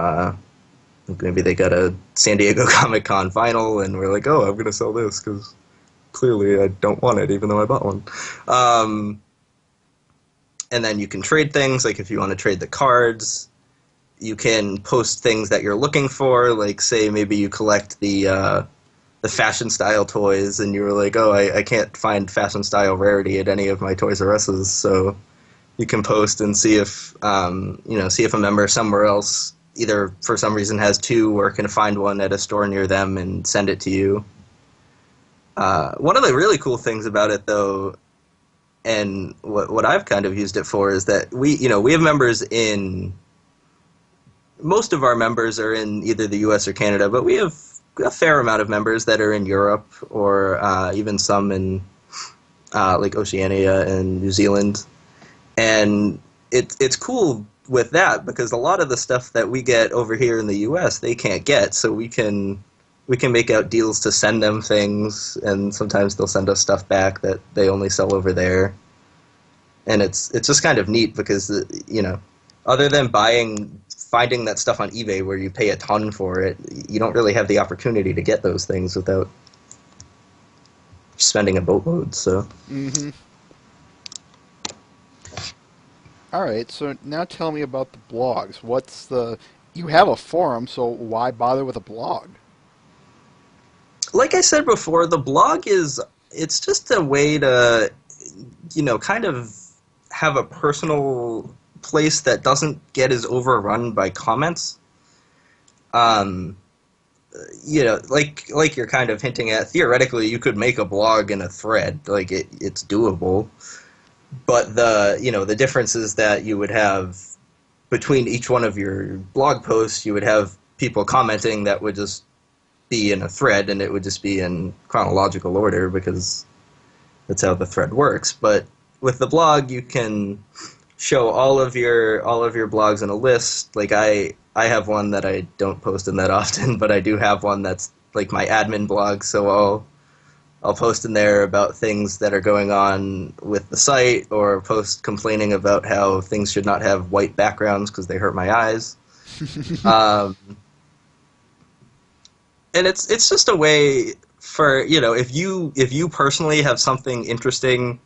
Speaker 2: maybe they got a San Diego Comic-Con vinyl, and we're like, oh, I'm going to sell this because clearly I don't want it, even though I bought one. And then you can trade things, like if you want to trade the cards, you can post things that you're looking for, like say maybe you collect the fashion style toys, and you were like, oh, I can't find fashion style rarity at any of my Toys R Us's, so you can post and see if see if a member somewhere else either for some reason has two or can find one at a store near them and send it to you. One of the really cool things about it, though, and what I've kind of used it for, is that we have members in. Most of our members are in either the U.S. or Canada, but we have a fair amount of members that are in Europe or even some in like Oceania and New Zealand, and it's cool with that because a lot of the stuff that we get over here in the U.S. they can't get, so we can make out deals to send them things, and sometimes they'll send us stuff back that they only sell over there, and it's just kind of neat because other than finding that stuff on eBay where you pay a ton for it, you don't really have the opportunity to get those things without spending a boatload. So.
Speaker 1: Mm-hmm. All right, so now tell me about the blogs. You have a forum, so why bother with a blog?
Speaker 2: Like I said before, the blog it's just a way to, kind of have a personal place that doesn't get as overrun by comments. Like you're kind of hinting at, theoretically you could make a blog in a thread, like it's doable. But the difference is that you would have, between each one of your blog posts, you would have people commenting that would just be in a thread, and it would just be in chronological order because that's how the thread works. But with the blog, you can show all of your blogs in a list. Like I have one that I don't post in that often, but I do have one that's like my admin blog, so I'll post in there about things that are going on with the site, or post complaining about how things should not have white backgrounds because they hurt my eyes. And it's just a way for, if you personally have something interesting,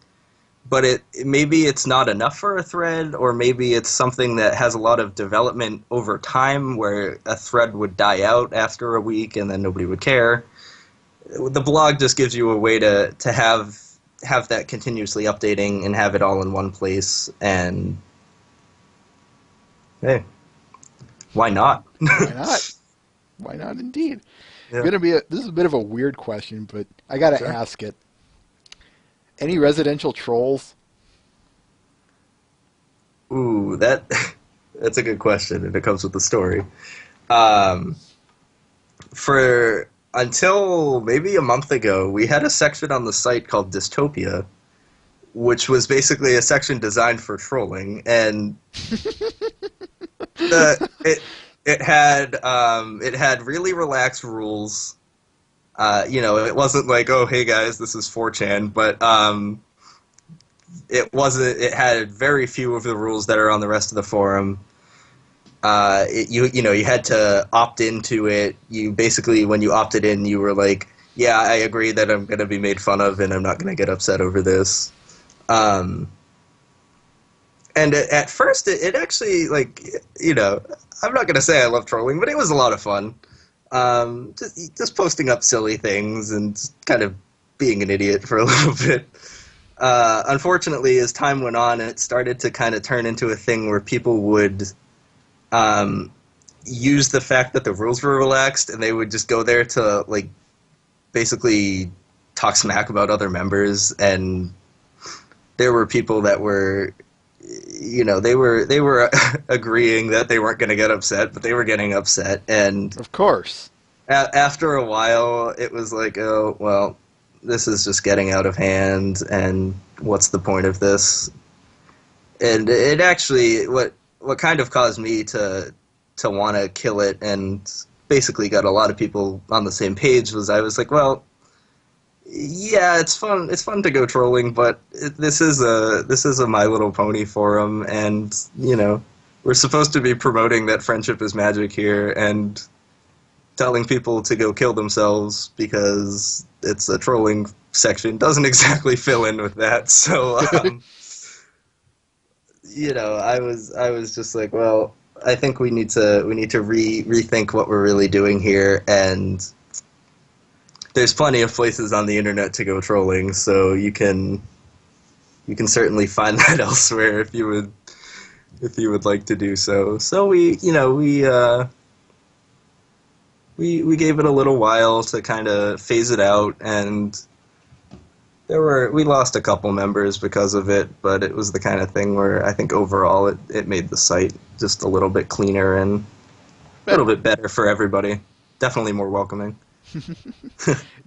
Speaker 2: but maybe it's not enough for a thread, or maybe it's something that has a lot of development over time where a thread would die out after a week and then nobody would care. The blog just gives you a way to have that continuously updating and have it all in one place, and hey, why not?
Speaker 1: Why not? Why not indeed?
Speaker 2: Yeah.
Speaker 1: This is a bit of a weird question, but I gotta ask it. Any residential trolls?
Speaker 2: Ooh, that's a good question, and it comes with the story. Until maybe a month ago, we had a section on the site called Dystopia, which was basically a section designed for trolling, and it had really relaxed rules. It wasn't like, oh, hey guys, this is 4chan, but it had very few of the rules that are on the rest of the forum. You had to opt into it. You basically, when you opted in, you were like, yeah, I agree that I'm going to be made fun of and I'm not going to get upset over this. And at first, it actually, I'm not going to say I love trolling, but it was a lot of fun. Just posting up silly things and kind of being an idiot for a little bit. Unfortunately, as time went on, it started to kind of turn into a thing where people would use the fact that the rules were relaxed, and they would just go there to basically talk smack about other members. And there were people that were, they were agreeing that they weren't going to get upset, but they were getting upset. And
Speaker 1: of course,
Speaker 2: after a while, it was like, oh well, this is just getting out of hand, and what's the point of this? And it actually, what kind of caused me to want to kill it, and basically got a lot of people on the same page, was I was like, well, yeah, it's fun to go trolling, but this is a My Little Pony forum, and we're supposed to be promoting that friendship is magic here, and telling people to go kill themselves because it's a trolling section doesn't exactly fill in with that. So I was just like, well, I think we need to rethink what we're really doing here, and there's plenty of places on the internet to go trolling, so you can certainly find that elsewhere if you would if you would like to do so. So we gave it a little while to kind of phase it out, and we lost a couple members because of it, but it was the kind of thing where I think overall it made the site just a little bit cleaner and a little bit better for everybody. Definitely more welcoming.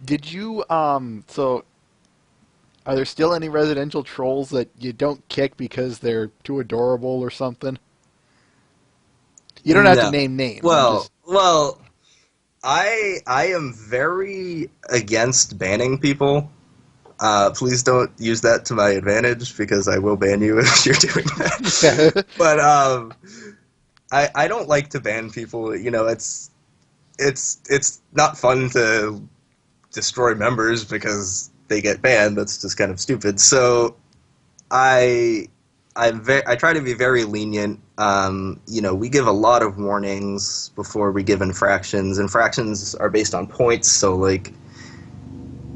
Speaker 1: Did you so are there still any residential trolls that you don't kick because they're too adorable or something? You don't have to
Speaker 2: No.
Speaker 1: name names.
Speaker 2: Well, I am very against banning people. Please don't use that to my advantage because I will ban you if you're doing that. But I don't like to ban people. You know, it's not fun to destroy members because they get banned. That's just kind of stupid. So I try to be very lenient. You know, we give a lot of warnings before we give infractions. Infractions are based on points, so like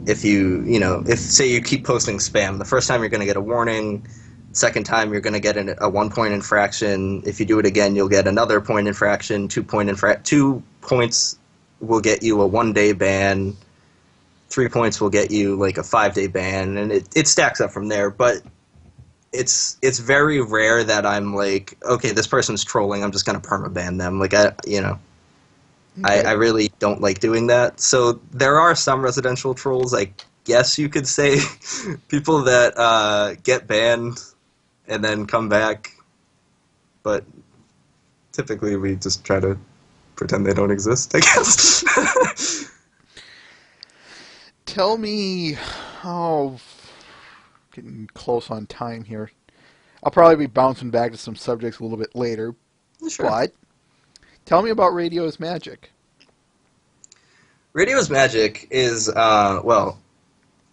Speaker 2: if if say you keep posting spam, the first time you're going to get a warning, second time you're going to get a 1 point infraction. If you do it again, you'll get another point infraction. 2 points will get you a 1-day ban. 3 points will get you like a 5-day ban, and it stacks up from there. But it's very rare that I'm like, okay, this person's trolling, I'm just gonna permaban them. Like I really don't like doing that. So there are some residential trolls, I guess you could say, people that get banned and then come back, but typically we just try to pretend they don't exist, I guess.
Speaker 1: Tell me, getting close on time here. I'll probably be bouncing back to some subjects a little bit later,
Speaker 2: Sure.
Speaker 1: but tell me about Radio's Magic.
Speaker 2: Radio's Magic is, well,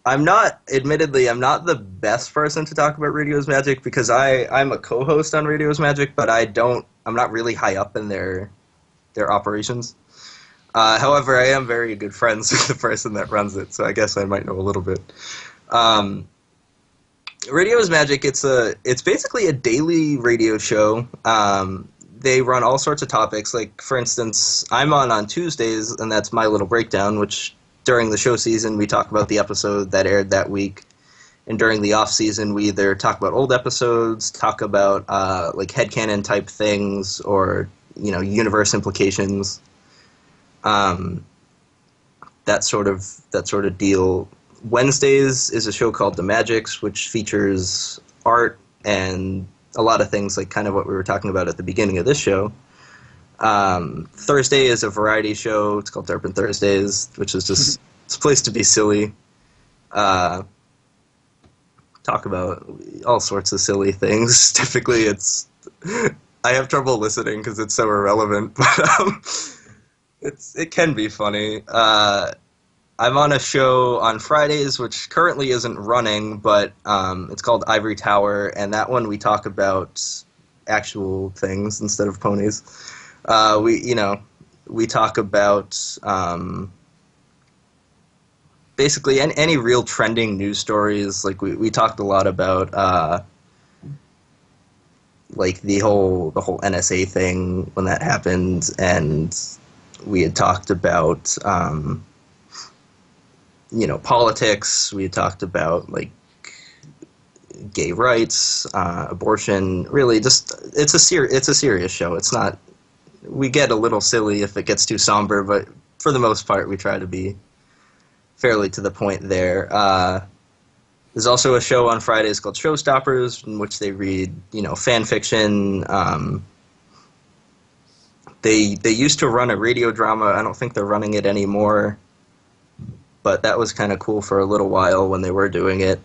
Speaker 2: I'm not the best person to talk about Radio's Magic because I'm a co-host on Radio's Magic, but I'm not really high up in their operations. However, I am very good friends with the person that runs it, so I guess I might know a little bit. Radio's Magic, it's basically a daily radio show. They run all sorts of topics. Like, for instance, I'm on Tuesdays, and that's My Little Breakdown, which during the show season we talk about the episode that aired that week. And during the off season, we either talk about old episodes, talk about like headcanon type things, or universe implications. That sort of deal. Wednesdays is a show called The Magics, which features art and a lot of things like kind of what we were talking about at the beginning of this show. Thursday is a variety show. It's called Derpin Thursdays, which is just it's a place to be silly. Talk about all sorts of silly things. Typically, I have trouble listening because it's so irrelevant, but it can be funny. I'm on a show on Fridays, which currently isn't running, but it's called Ivory Tower, and that one we talk about actual things instead of ponies. We talk about basically any real trending news stories. Like we talked a lot about like the whole NSA thing when that happened, and we had talked about politics. We had talked about like gay rights, abortion. Really, just it's a serious show. It's not. We get a little silly if it gets too somber, but for the most part, we try to be fairly to the point there. There's also a show on Fridays called Showstoppers, in which they read, fan fiction. They used to run a radio drama. I don't think they're running it anymore, but that was kind of cool for a little while when they were doing it.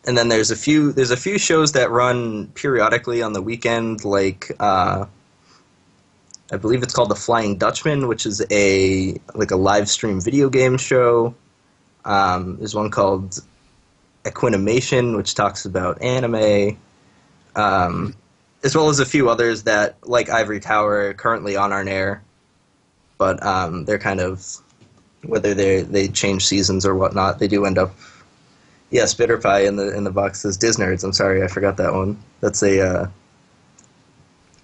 Speaker 2: And then there's a few shows that run periodically on the weekend, like I believe it's called The Flying Dutchman, which is a live stream video game show. There's one called Equinimation, which talks about anime, as well as a few others that, like Ivory Tower, are currently on our air, but they're kind of, whether they change seasons or whatnot, they do end up Yes, Bitter Pie in the box says Disnerds. I'm sorry, I forgot that one. That's a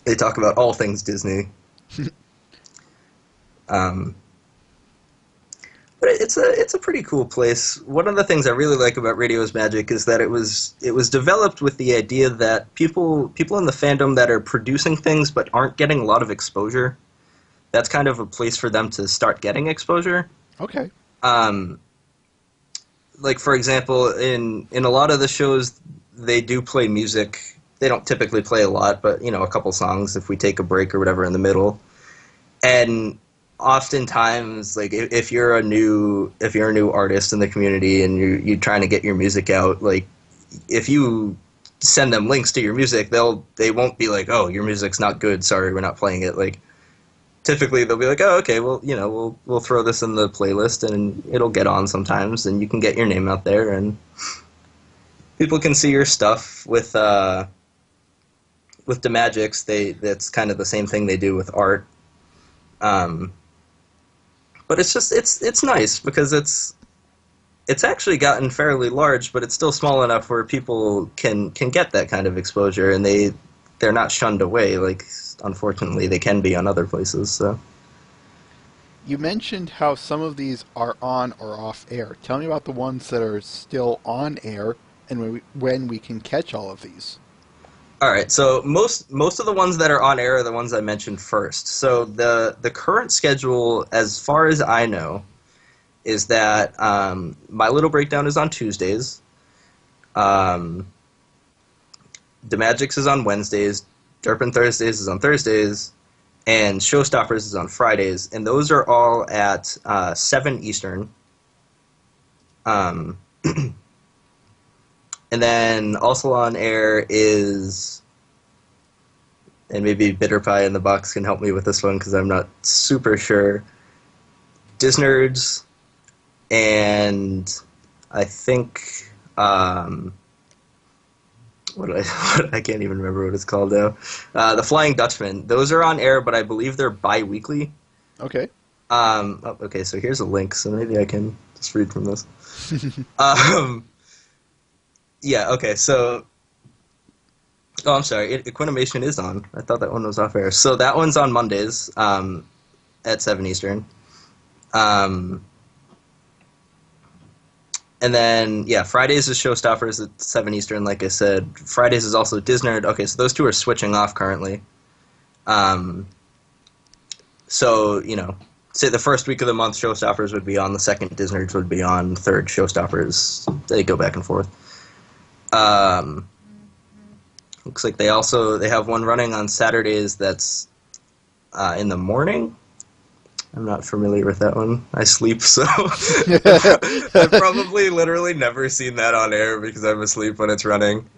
Speaker 2: they talk about all things Disney. Um, but it's a pretty cool place. One of the things I really like about Radio is Magic is that it was developed with the idea that people in the fandom that are producing things but aren't getting a lot of exposure, that's kind of a place for them to start getting exposure.
Speaker 1: Okay.
Speaker 2: Like for example, in a lot of the shows, they do play music. They don't typically play a lot, but you know, a couple songs if we take a break or whatever in the middle. And oftentimes, like if you're a new artist in the community and you're trying to get your music out, like if you send them links to your music, they won't be like, oh, your music's not good, sorry, we're not playing it. Like typically they'll be like, oh, okay, well, you know, we'll throw this in the playlist and it'll get on sometimes and you can get your name out there and people can see your stuff. With the Magics, that's kind of the same thing they do with art. But it's nice because it's actually gotten fairly large, but it's still small enough where people can get that kind of exposure and they're not shunned away like unfortunately they can be on other places. So
Speaker 1: You mentioned how some of these are on or off air. Tell me about the ones that are still on air and when we can catch all of these.
Speaker 2: all right, so most of the ones that are on air are the ones I mentioned first. So the current schedule, as far as I know, is that My Little Breakdown is on Tuesdays, The Magics is on Wednesdays, Derpin Thursdays is on Thursdays, and Showstoppers is on Fridays, and those are all at 7 Eastern. And then also on air is, and maybe Bitter Pie in the box can help me with this one because I'm not super sure, Disnerds, and I think I can't even remember what it's called now. The Flying Dutchman. Those are on air, but I believe they're bi-weekly.
Speaker 1: Okay.
Speaker 2: Okay, so here's a link, so maybe I can just read from this. Yeah, okay, so... Oh, I'm sorry, Equinimation is on. I thought that one was off air. So that one's on Mondays at 7 Eastern. And then, yeah, Fridays is Showstoppers at 7 Eastern, like I said. Fridays is also Disnerd. Okay, so those two are switching off currently. So, you know, say the first week of the month, Showstoppers would be on, the second Disnerds would be on, third Showstoppers. They go back and forth. Looks like they have one running on Saturdays that's in the morning. I'm not familiar with that one. I sleep, so I've probably literally never seen that on air because I'm asleep when it's running.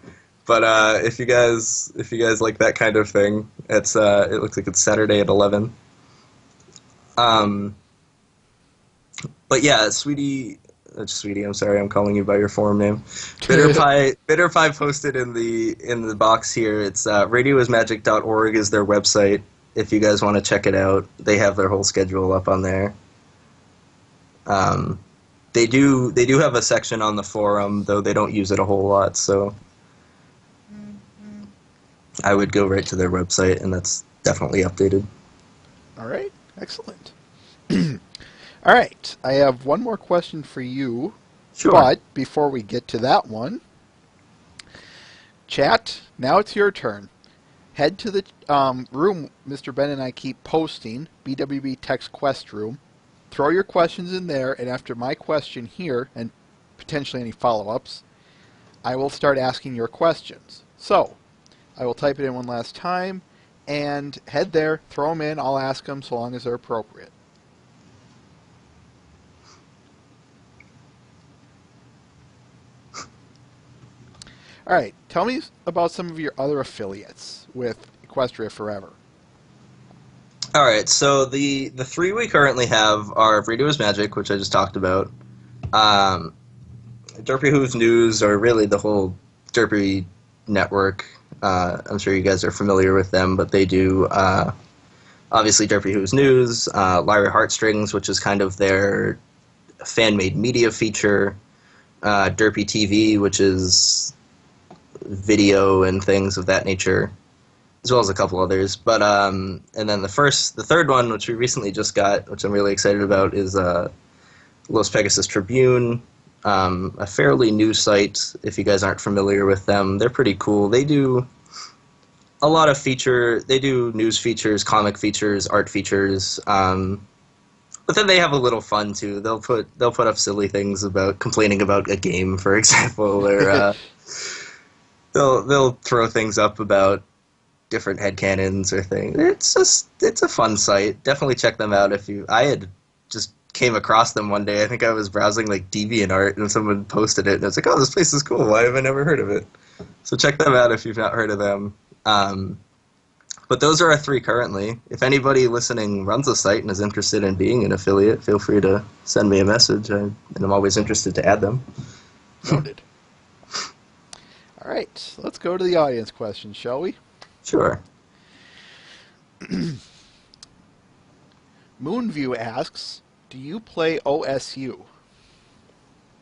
Speaker 2: But if you guys like that kind of thing, it looks like it's Saturday at 11. But yeah, Sweetie, I'm sorry, I'm calling you by your forum name. Bitter Pie posted in the box here. It's radioismagic.org is their website. If you guys want to check it out, they have their whole schedule up on there. They do have a section on the forum, though they don't use it a whole lot, so I would go right to their website, and that's definitely updated.
Speaker 1: All right. Excellent. All right. I have one more question for you.
Speaker 2: Sure.
Speaker 1: But before we get to that one, chat, now it's your turn. Head to the room Mr. Ben and I keep posting, BwB Text Quest Room. Throw your questions in there, and after my question here, and potentially any follow-ups, I will start asking your questions. So, I will type it in one last time, and head there, throw them in, I'll ask them so long as they're appropriate. All right, tell me about some of your other affiliates with Equestria Forever.
Speaker 2: All right, so the three we currently have are Radio is Magic, which I just talked about, Derpy Who's News, or really the whole Derpy network. I'm sure you guys are familiar with them, but they do obviously Derpy Who's News, Lyra Heartstrings, which is kind of their fan-made media feature. Derpy TV, which is video and things of that nature, as well as a couple others. But and then the third one, which we recently just got, which I'm really excited about, is Los Pegasus Tribune, a fairly new site. If you guys aren't familiar with them, they're pretty cool. They do a lot of they do news features, comic features, art features. But then they have a little fun too. They'll put up silly things about complaining about a game, for example, or they'll throw things up about different headcanons or things. It's a fun site. Definitely check them out if you. I had just came across them one day. I think I was browsing like DeviantArt and someone posted it, and I was like, "Oh, this place is cool. Why have I never heard of it?" So check them out if you've not heard of them. But those are our 3 currently. If anybody listening runs a site and is interested in being an affiliate, feel free to send me a message, and I'm always interested to add them.
Speaker 1: Noted. All right, let's go to the audience questions, shall we?
Speaker 2: Sure.
Speaker 1: Moonview asks, do you play OSU?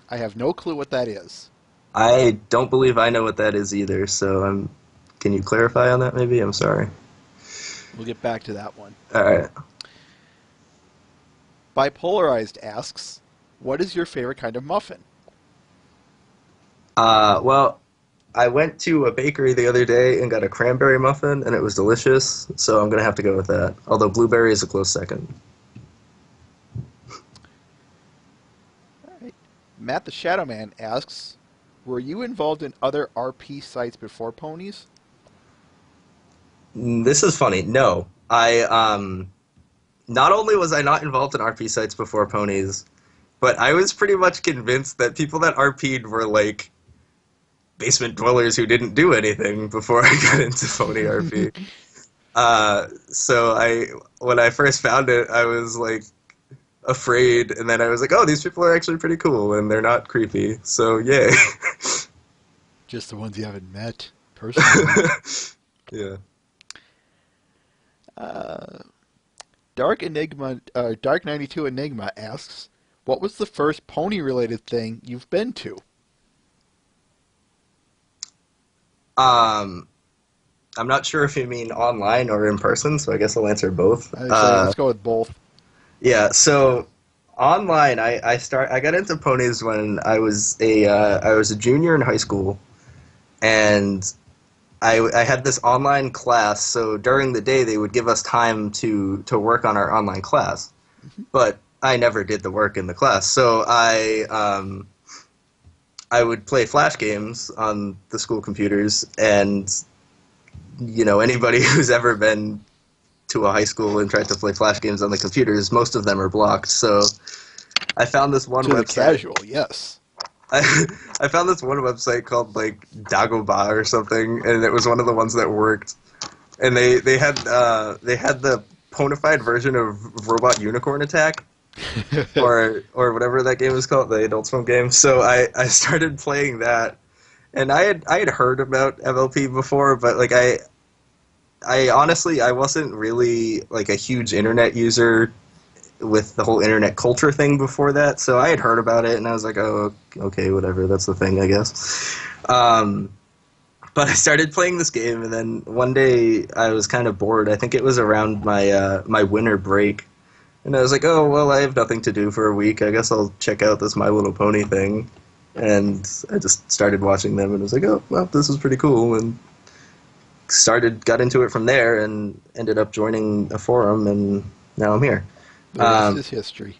Speaker 1: I have no clue what that is.
Speaker 2: I don't believe I know what that is either, so can you clarify on that maybe? I'm sorry.
Speaker 1: We'll get back to that one.
Speaker 2: All right.
Speaker 1: Bipolarized asks, what is your favorite kind of muffin?
Speaker 2: Well, I went to a bakery the other day and got a cranberry muffin, and it was delicious, so I'm going to have to go with that. Although blueberry is a close second.
Speaker 1: All right. Matt the Shadow Man asks, were you involved in other RP sites before Ponies?
Speaker 2: This is funny. No. Not only was I not involved in RP sites before Ponies, but I was pretty much convinced that people that RP'd were like basement dwellers who didn't do anything before I got into Pony RP. So when I first found it, I was like afraid, and then I was like, oh, these people are actually pretty cool, and they're not creepy, so yay.
Speaker 1: Just the ones you haven't met personally.
Speaker 2: Yeah.
Speaker 1: Dark 92 Enigma asks, what was the first pony-related thing you've been to?
Speaker 2: I'm not sure if you mean online or in person, so I guess I'll answer both.
Speaker 1: Let's go with both.
Speaker 2: Yeah, so online, I got into ponies when I was a junior in high school, and I had this online class. So during the day, they would give us time to work on our online class, but I never did the work in the class. So I would play Flash games on the school computers, and anybody who's ever been to a high school and tried to play Flash games on the computers, most of them are blocked. So I found this one website.
Speaker 1: Casual, yes.
Speaker 2: I found this one website called like Dagobah or something, and it was one of the ones that worked. And they had the ponified version of Robot Unicorn Attack, or whatever that game is called, the Adult Swim game. So I started playing that, and I had heard about MLP before, but like I honestly I wasn't really like a huge internet user with the whole internet culture thing before that, so I had heard about it, and I was like, oh, okay, whatever, that's the thing, I guess. But I started playing this game, and then one day I was kind of bored. I think it was around my winter break, and I was like, oh, well, I have nothing to do for a week. I guess I'll check out this My Little Pony thing, and I just started watching them, and I was like, oh, well, this is pretty cool, and got into it from there, and ended up joining a forum, and now I'm here.
Speaker 1: The rest is history.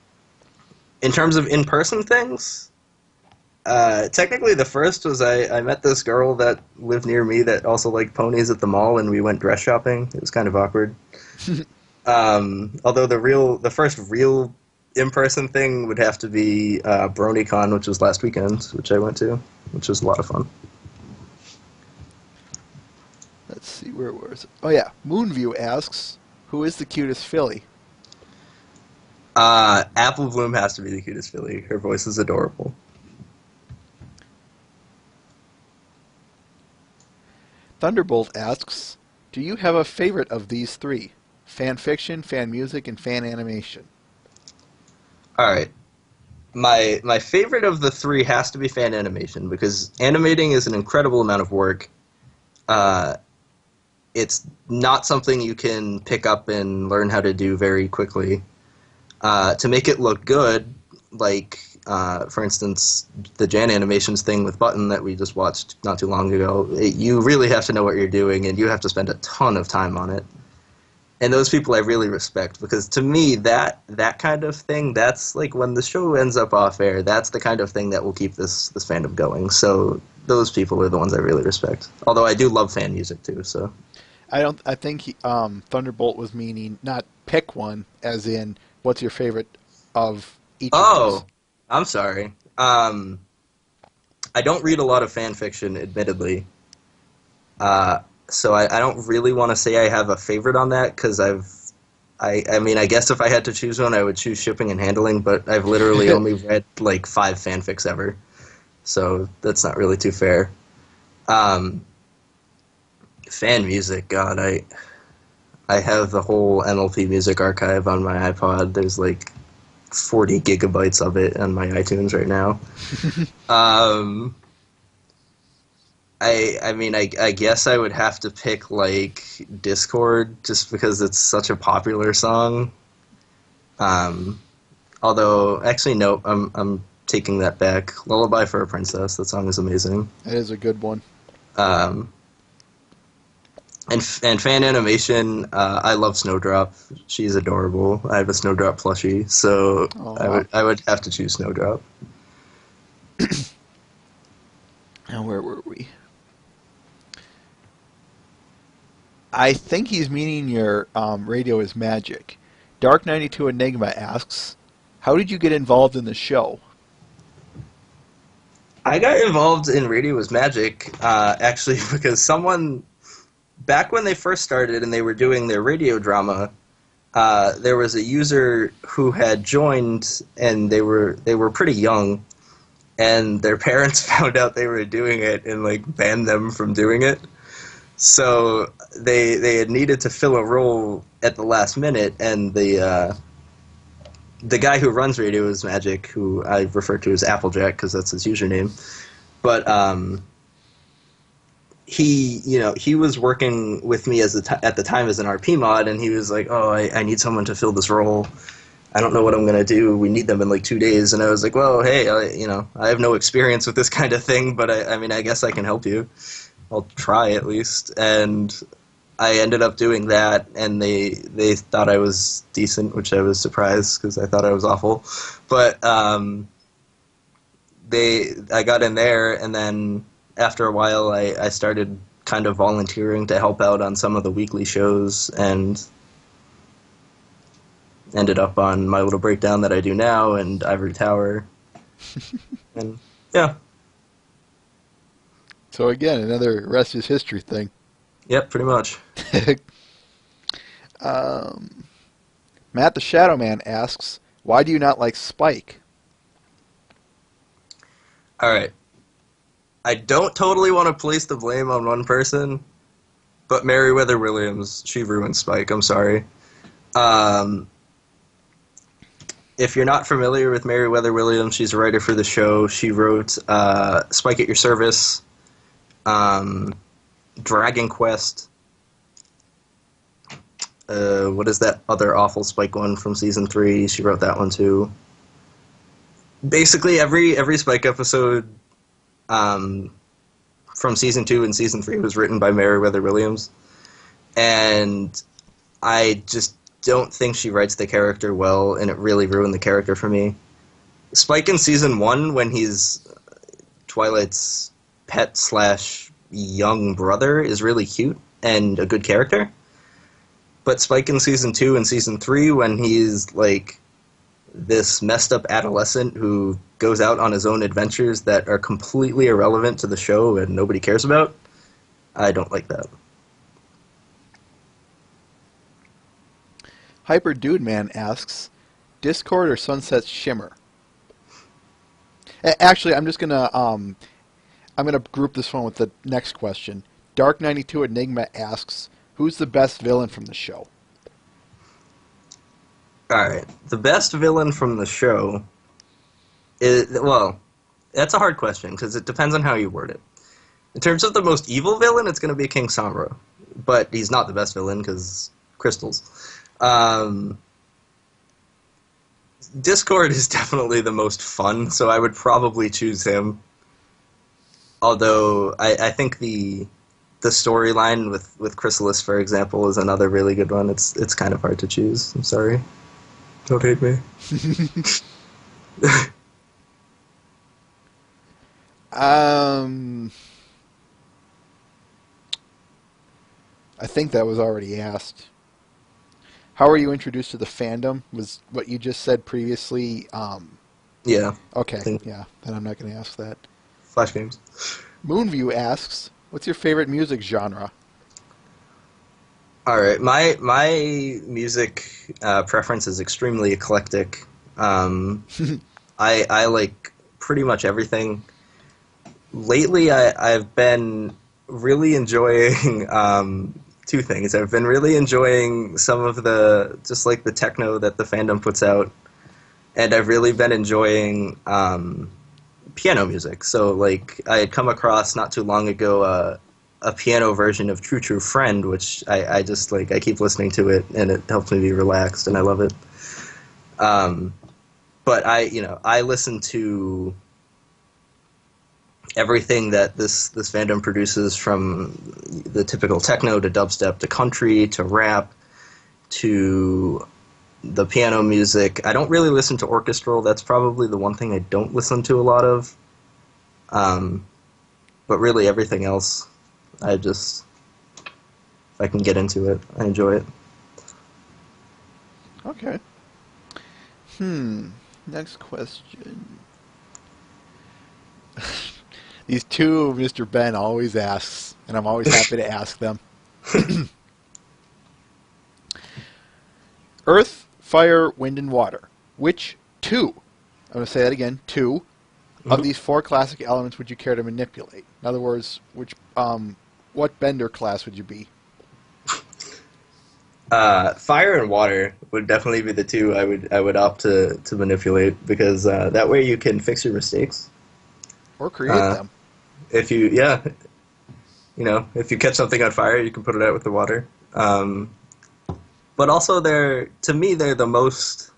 Speaker 2: In terms of in-person things, technically the first was I met this girl that lived near me that also liked ponies at the mall, and we went dress shopping. It was kind of awkward. Although the first real in-person thing would have to be BronyCon, which was last weekend, which I went to, which was a lot of fun.
Speaker 1: Let's see, where was it? Oh yeah, Moonview asks, who is the cutest filly?
Speaker 2: Apple Bloom has to be the cutest filly. Her voice is adorable.
Speaker 1: Thunderbolt asks, do you have a favorite of these 3? Fan fiction, fan music, and fan animation.
Speaker 2: Alright. my favorite of the three has to be fan animation, because animating is an incredible amount of work. It's not something you can pick up and learn how to do very quickly. To make it look good, like, for instance, the Jan Animations thing with Button that we just watched not too long ago, you really have to know what you're doing, and you have to spend a ton of time on it. And those people I really respect, because to me, that kind of thing, that's like when the show ends up off air, that's the kind of thing that will keep this fandom going. So those people are the ones I really respect. Although I do love fan music too, so.
Speaker 1: I think Thunderbolt was meaning not pick one, as in what's your favorite of each of
Speaker 2: Oh,
Speaker 1: these.
Speaker 2: I'm sorry. I don't read a lot of fan fiction, admittedly. So I don't really want to say I have a favorite on that, because I mean, I guess if I had to choose one, I would choose Shipping and Handling, but I've literally only read like 5 fanfics ever. So that's not really too fair. Fan music, God, I have the whole MLP music archive on my iPod. There's like 40 gigabytes of it on my iTunes right now. I mean, I guess I would have to pick like Discord, just because it's such a popular song. Although, actually, no, I'm taking that back. Lullaby for a Princess. That song is amazing.
Speaker 1: That is a good one.
Speaker 2: And fan animation, I love Snowdrop. She's adorable. I have a Snowdrop plushie, so I would have to choose Snowdrop.
Speaker 1: Now, where were we? I think he's meaning your radio is magic. Dark 92 Enigma asks, how did you get involved in the show?
Speaker 2: I got involved in Radio is Magic, actually, because someone, back when they first started and they were doing their radio drama, there was a user who had joined, and they were pretty young, and their parents found out they were doing it and like banned them from doing it. So they had needed to fill a role at the last minute, and the guy who runs Radio is Magic, who I refer to as Applejack because that's his username, but he was working with me at the time as an RP mod, and he was like, "Oh, I need someone to fill this role. I don't know what I'm gonna do. We need them in like 2 days." And I was like, "Well, hey, I have no experience with this kind of thing, but I mean, I guess I can help you. I'll try at least." And I ended up doing that, and they thought I was decent, which I was surprised because I thought I was awful. But I got in there, and then after a while, I started kind of volunteering to help out on some of the weekly shows, and ended up on My Little Breakdown that I do now, and Ivory Tower, and yeah.
Speaker 1: So again, another rest is history thing.
Speaker 2: Yep, pretty much.
Speaker 1: Matt the Shadow Man asks, why do you not like Spike?
Speaker 2: Alright. I don't totally want to place the blame on one person, but Meriwether Williams, she ruined Spike, I'm sorry. If you're not familiar with Meriwether Williams, she's a writer for the show. She wrote Spike at Your Service, Dragon Quest. What is that other awful Spike one from season 3? She wrote that one too. Basically, every Spike episode from season 2 and season 3 was written by Meriwether Williams, and I just don't think she writes the character well, and it really ruined the character for me. Spike in season 1, when he's Twilight's pet / young brother, is really cute and a good character. But Spike in season 2 and season 3, when he's like this messed up adolescent who goes out on his own adventures that are completely irrelevant to the show and nobody cares about, I don't like that.
Speaker 1: Hyper Dude Man asks, Discord or Sunset Shimmer? Actually, I'm just gonna group this one with the next question. Dark 92 Enigma asks, who's the best villain from the show?
Speaker 2: Alright, the best villain from the show, Well, that's a hard question because it depends on how you word it. In terms of the most evil villain, it's going to be King Sombra, but he's not the best villain because crystals. Discord is definitely the most fun, so I would probably choose him. Although I think the storyline with Chrysalis, for example, is another really good one. It's kind of hard to choose. I'm sorry. Don't hate me.
Speaker 1: I think that was already asked. How were you introduced to the fandom? Was what you just said previously?
Speaker 2: Yeah.
Speaker 1: Okay, yeah. Then I'm not going to ask that.
Speaker 2: Flash games.
Speaker 1: Moonview asks, "What's your favorite music genre?"
Speaker 2: All right, my music preference is extremely eclectic. I like pretty much everything. Lately, I've been really enjoying two things. I've been really enjoying some of just like the techno that the fandom puts out, and I've really been enjoying piano music. So, like, I had come across not too long ago a piano version of True True Friend, which I just like. I keep listening to it, and it helps me be relaxed, and I love it. But I listen to everything that this fandom produces, from the typical techno to dubstep to country to rap to the piano music. I don't really listen to orchestral. That's probably the one thing I don't listen to a lot of. But really everything else, if I can get into it, I enjoy it.
Speaker 1: Okay. Next question. These two Mr. Ben always asks, and I'm always happy to ask them. Earth, fire, wind, and water. Which two, I'm going to say that again, two, of these four classic elements would you care to manipulate? In other words, what bender class would you be?
Speaker 2: Fire and water would definitely be the two I would opt to manipulate, because that way you can fix your mistakes.
Speaker 1: Or create them.
Speaker 2: If you catch something on fire, you can put it out with the water. But also they're the most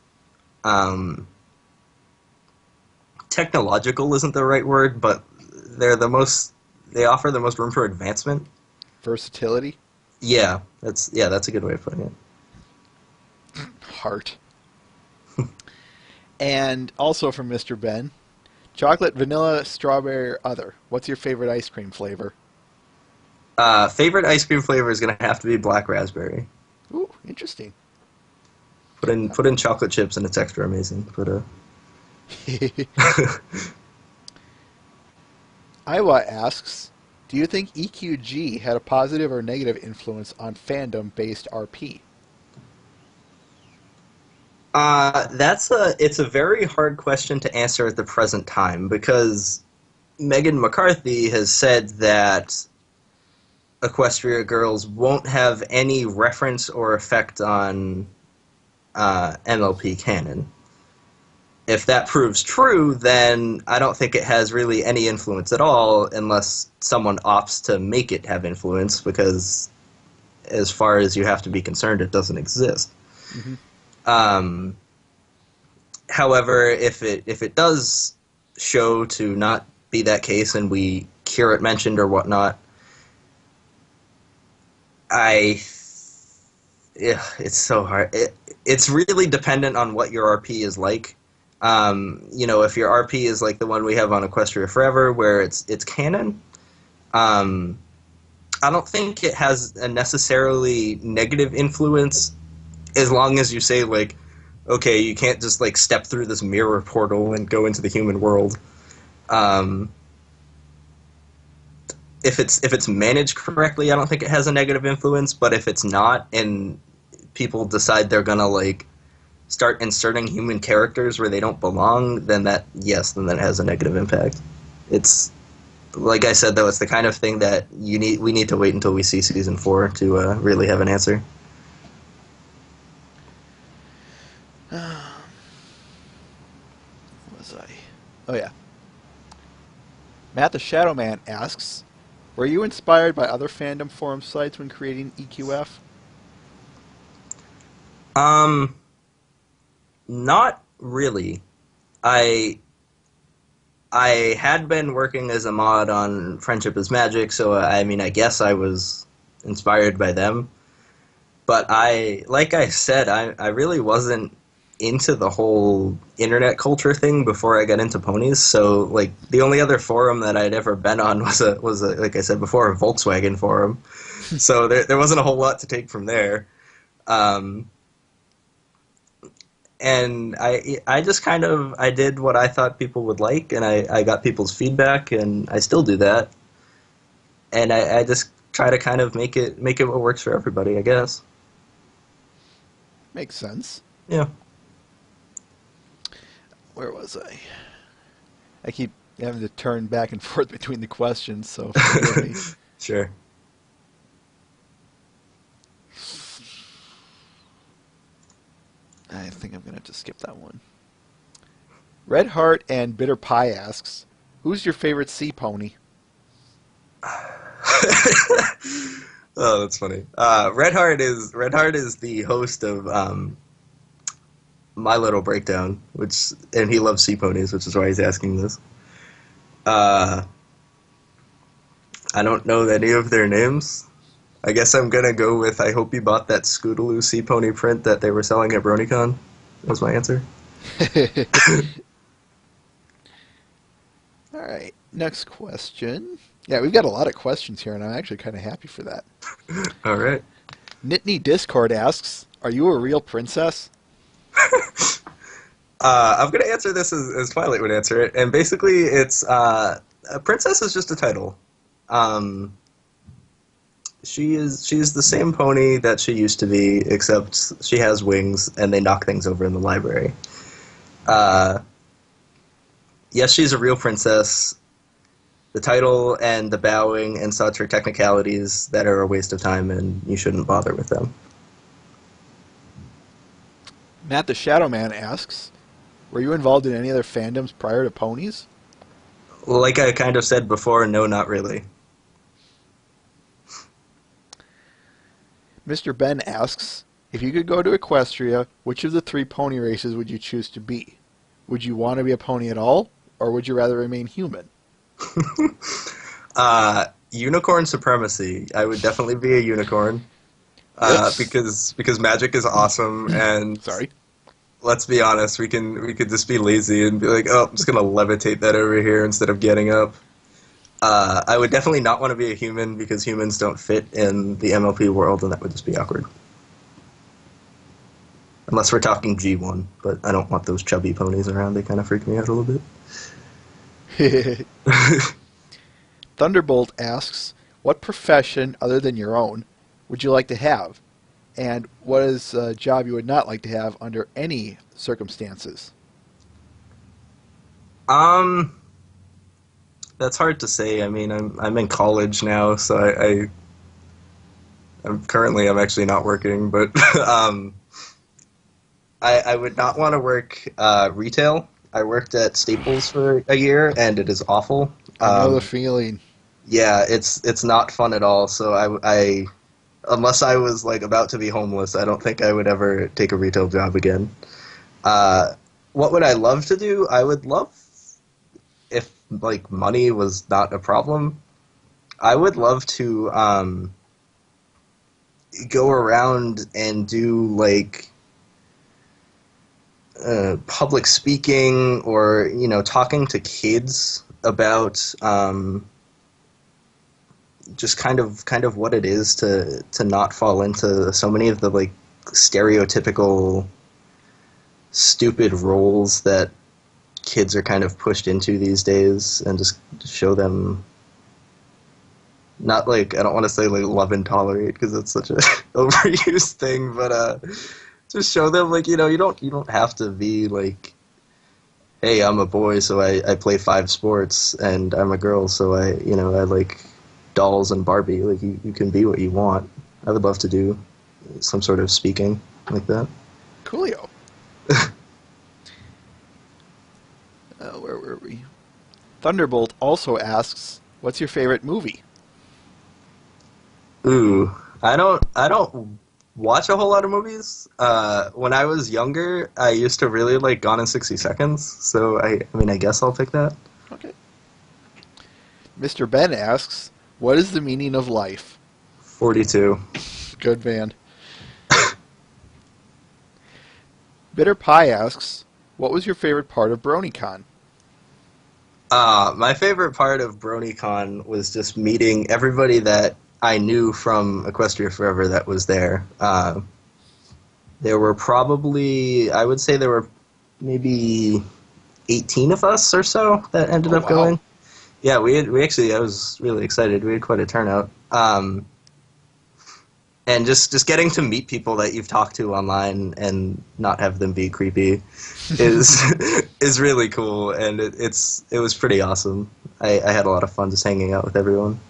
Speaker 2: technological isn't the right word, but they offer the most room for advancement.
Speaker 1: Versatility?
Speaker 2: Yeah, that's a good way of putting it.
Speaker 1: Heart. And also from Mr. Ben, chocolate, vanilla, strawberry, or other. What's your favorite ice cream flavor?
Speaker 2: Favorite ice cream flavor is going to have to be black raspberry.
Speaker 1: Ooh, interesting.
Speaker 2: Put in chocolate chips and it's extra amazing. But
Speaker 1: Iowa asks, do you think EQG had a positive or negative influence on fandom-based RP?
Speaker 2: It's a very hard question to answer at the present time, because Megan McCarthy has said that Equestria Girls won't have any reference or effect on MLP canon. If that proves true, then I don't think it has really any influence at all, unless someone opts to make it have influence, because as far as you have to be concerned, it doesn't exist. Mm-hmm. However, if it does show to not be that case, and we hear it mentioned or whatnot, it's so hard. It's really dependent on what your RP is like. If your RP is like the one we have on Equestria Forever, where it's canon, I don't think it has a necessarily negative influence, as long as you say, like, okay, you can't just like step through this mirror portal and go into the human world. If it's managed correctly, I don't think it has a negative influence. But if it's not, and people decide they're gonna like start inserting human characters where they don't belong, then that has a negative impact. It's, like I said, though, it's the kind of thing that we need to wait until we see season 4 to really have an answer.
Speaker 1: Was I? Oh yeah. Matt the Shadow Man asks, were you inspired by other fandom forum sites when creating EQF?
Speaker 2: Not really. I I had been working as a mod on Friendship is Magic, so I mean, I guess I was inspired by them. But like I said, I really wasn't into the whole internet culture thing before I got into ponies. So like the only other forum that I'd ever been on was a like I said before, a Volkswagen forum. So there wasn't a whole lot to take from there. Um, and I just kind of I did what I thought people would like, and I got people's feedback, and I still do that. And I just try to kind of make it what works for everybody, I guess.
Speaker 1: Makes sense.
Speaker 2: Yeah.
Speaker 1: Where was I? I keep having to turn back and forth between the questions, so forgive me.
Speaker 2: Sure.
Speaker 1: I think I'm going to have to skip that one. Red Heart and Bitter Pie asks, who's your favorite sea pony?
Speaker 2: Oh, that's funny. Red Heart is the host of My Little Breakdown, and he loves sea ponies, which is why he's asking this. I don't know any of their names. I guess I'm gonna go with I hope you bought that Scootaloo sea pony print that they were selling at BronyCon. Was my answer.
Speaker 1: All right, next question. Yeah, we've got a lot of questions here, and I'm actually kind of happy for that.
Speaker 2: All right.
Speaker 1: Nitney Discord asks, are you a real princess?
Speaker 2: I'm gonna answer this as Twilight would answer it, and basically it's a princess is just a title. She's the same pony that she used to be, except she has wings and they knock things over in the library. Yes, she's a real princess. The title and the bowing and such are technicalities that are a waste of time, and you shouldn't bother with them.
Speaker 1: Matt the Shadow Man asks, were you involved in any other fandoms prior to ponies?
Speaker 2: Like I kind of said before, no, not really.
Speaker 1: Mr. Ben asks, if you could go to Equestria, which of the 3 pony races would you choose to be? Would you want to be a pony at all, or would you rather remain human?
Speaker 2: Unicorn supremacy. I would definitely be a unicorn. Because magic is awesome, and
Speaker 1: Sorry.
Speaker 2: let's be honest, we could just be lazy and be like, oh, I'm just gonna levitate that over here instead of getting up. I would definitely not want to be a human because humans don't fit in the MLP world, and that would just be awkward. Unless we're talking G1, but I don't want those chubby ponies around. They kind of freak me out a little bit.
Speaker 1: Thunderbolt asks, what profession, other than your own, would you like to have? And what is a job you would not like to have under any circumstances?
Speaker 2: That's hard to say. I mean, I'm in college now, so I'm actually not working, but I would not want to work retail. I worked at Staples for a year, and it is awful.
Speaker 1: I know the feeling.
Speaker 2: Yeah, it's not fun at all. So I unless I was like about to be homeless, I don't think I would ever take a retail job again. What would I love to do? I would love, if like money was not a problem, I would love to go around and do like public speaking, or talking to kids about just kind of what it is to not fall into so many of the like stereotypical stupid roles that kids are kind of pushed into these days, and just show them, not like, I don't want to say like love and tolerate because it's such a overused thing, but just show them like, you don't have to be like, hey, I'm a boy so I play 5 sports, and I'm a girl so I like dolls and Barbie. Like you can be what you want. I would love to do some sort of speaking like that.
Speaker 1: Coolio. Where were we? Thunderbolt also asks, what's your favorite movie?
Speaker 2: Ooh, I don't watch a whole lot of movies. When I was younger, I used to really like Gone in 60 Seconds. So I mean, I guess I'll pick that.
Speaker 1: Okay. Mr. Ben asks, what is the meaning of life?
Speaker 2: 42.
Speaker 1: Good man. Bitter Pie asks, what was your favorite part of BronyCon?
Speaker 2: My favorite part of BronyCon was just meeting everybody that I knew from Equestria Forever that was there. There were probably, I would say there were maybe 18 of us or so that ended up going. Yeah, I was really excited. We had quite a turnout. And just getting to meet people that you've talked to online and not have them be creepy is is really cool, and it was pretty awesome. I had a lot of fun just hanging out with everyone.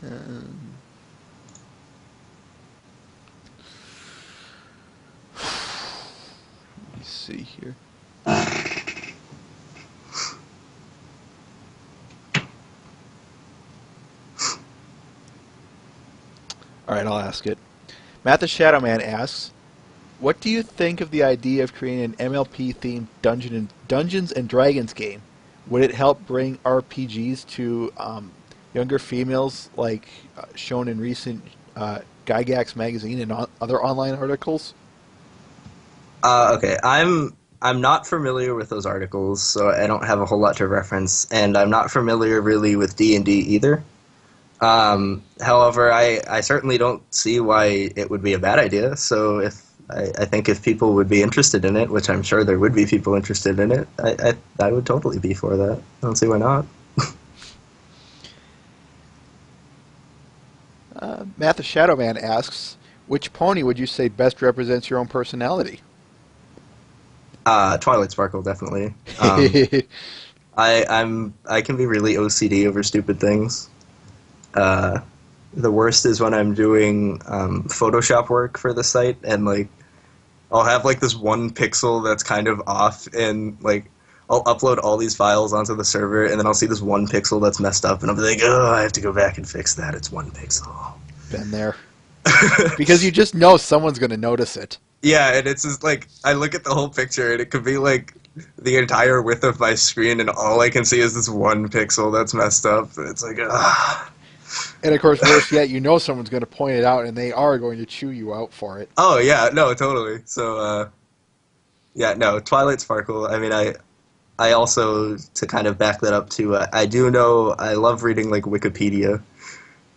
Speaker 1: Let me see here. All right, I'll ask it. Matt the Shadow Man asks, what do you think of the idea of creating an MLP-themed Dungeons and Dragons game? Would it help bring RPGs to younger females, like shown in recent Gygax magazine and other online articles?
Speaker 2: Okay, I'm not familiar with those articles, so I don't have a whole lot to reference, and I'm not familiar really with D&D either. However, I certainly don't see why it would be a bad idea. So I think if people would be interested in it, which I'm sure there would be people interested in it, I would totally be for that. I don't see why not.
Speaker 1: Matt the Shadow Man asks, which pony would you say best represents your own personality?
Speaker 2: Twilight Sparkle, definitely. I can be really OCD over stupid things. The worst is when I'm doing Photoshop work for the site, and like I'll have like this one pixel that's kind of off, and like I'll upload all these files onto the server, and then I'll see this one pixel that's messed up, and I'll be like, oh, I have to go back and fix that. It's one pixel.
Speaker 1: Been there. Because you just know someone's going to notice it.
Speaker 2: Yeah, and it's just like I look at the whole picture, and it could be like the entire width of my screen, and all I can see is this one pixel that's messed up. And it's like, ah.
Speaker 1: And of course, worse yet, you know someone's going to point it out, and they are going to chew you out for it.
Speaker 2: Oh yeah, no, totally. So, yeah, no, Twilight Sparkle. I mean, I also, to kind of back that up too, I do know I love reading like Wikipedia,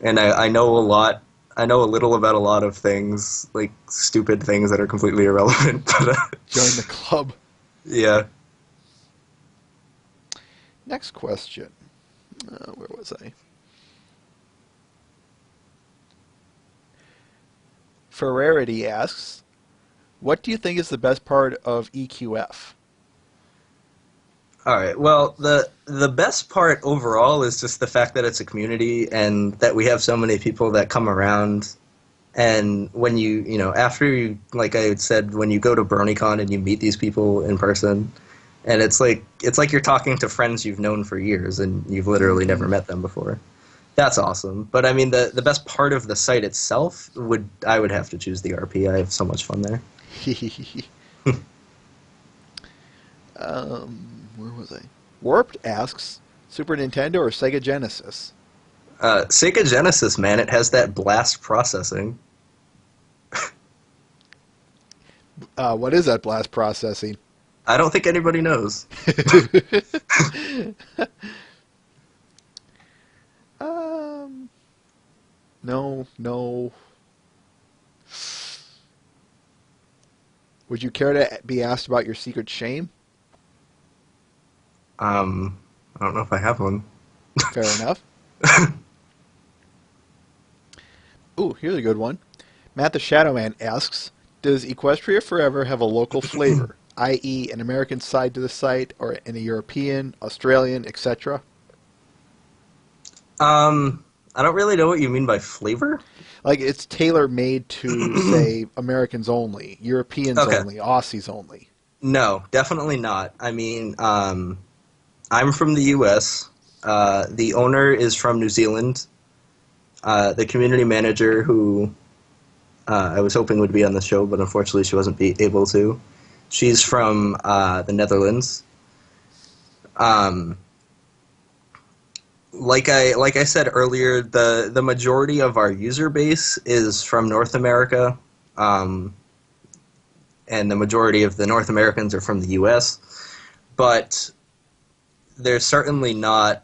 Speaker 2: and I know a lot. I know a little about a lot of things, like stupid things that are completely irrelevant. But,
Speaker 1: Join the club.
Speaker 2: Yeah.
Speaker 1: Next question. Where was I? Ferrarity asks, what do you think is the best part of EQF?
Speaker 2: All right. Well, the best part overall is just the fact that it's a community and that we have so many people that come around. And when you know, after you, like I said, when you go to BronyCon and you meet these people in person, and it's like you're talking to friends you've known for years and you've literally never met them before. That's awesome. But I mean, the best part of the site itself I would have to choose the RP. I have so much fun there.
Speaker 1: Where was I? Warped asks, Super Nintendo or Sega Genesis?
Speaker 2: Sega Genesis, man, it has that blast processing.
Speaker 1: What is that blast processing?
Speaker 2: I don't think anybody knows.
Speaker 1: No. Would you care to be asked about your secret shame?
Speaker 2: I don't know if I have one.
Speaker 1: Fair enough. Ooh, here's a good one. Matt the Shadow Man asks, does Equestria Forever have a local flavor, i.e. an American side to the site, or any European, Australian, etc.?
Speaker 2: I don't really know what you mean by flavor.
Speaker 1: Like, it's tailor-made to, say, Americans only, Europeans only, Aussies only.
Speaker 2: No, definitely not. I mean, I'm from the U.S. The owner is from New Zealand. The community manager, who I was hoping would be on the show, but unfortunately she wasn't able to. She's from the Netherlands. Um, like I said earlier, the majority of our user base is from North America, um, and the majority of the North Americans are from the U.S. But there's certainly not,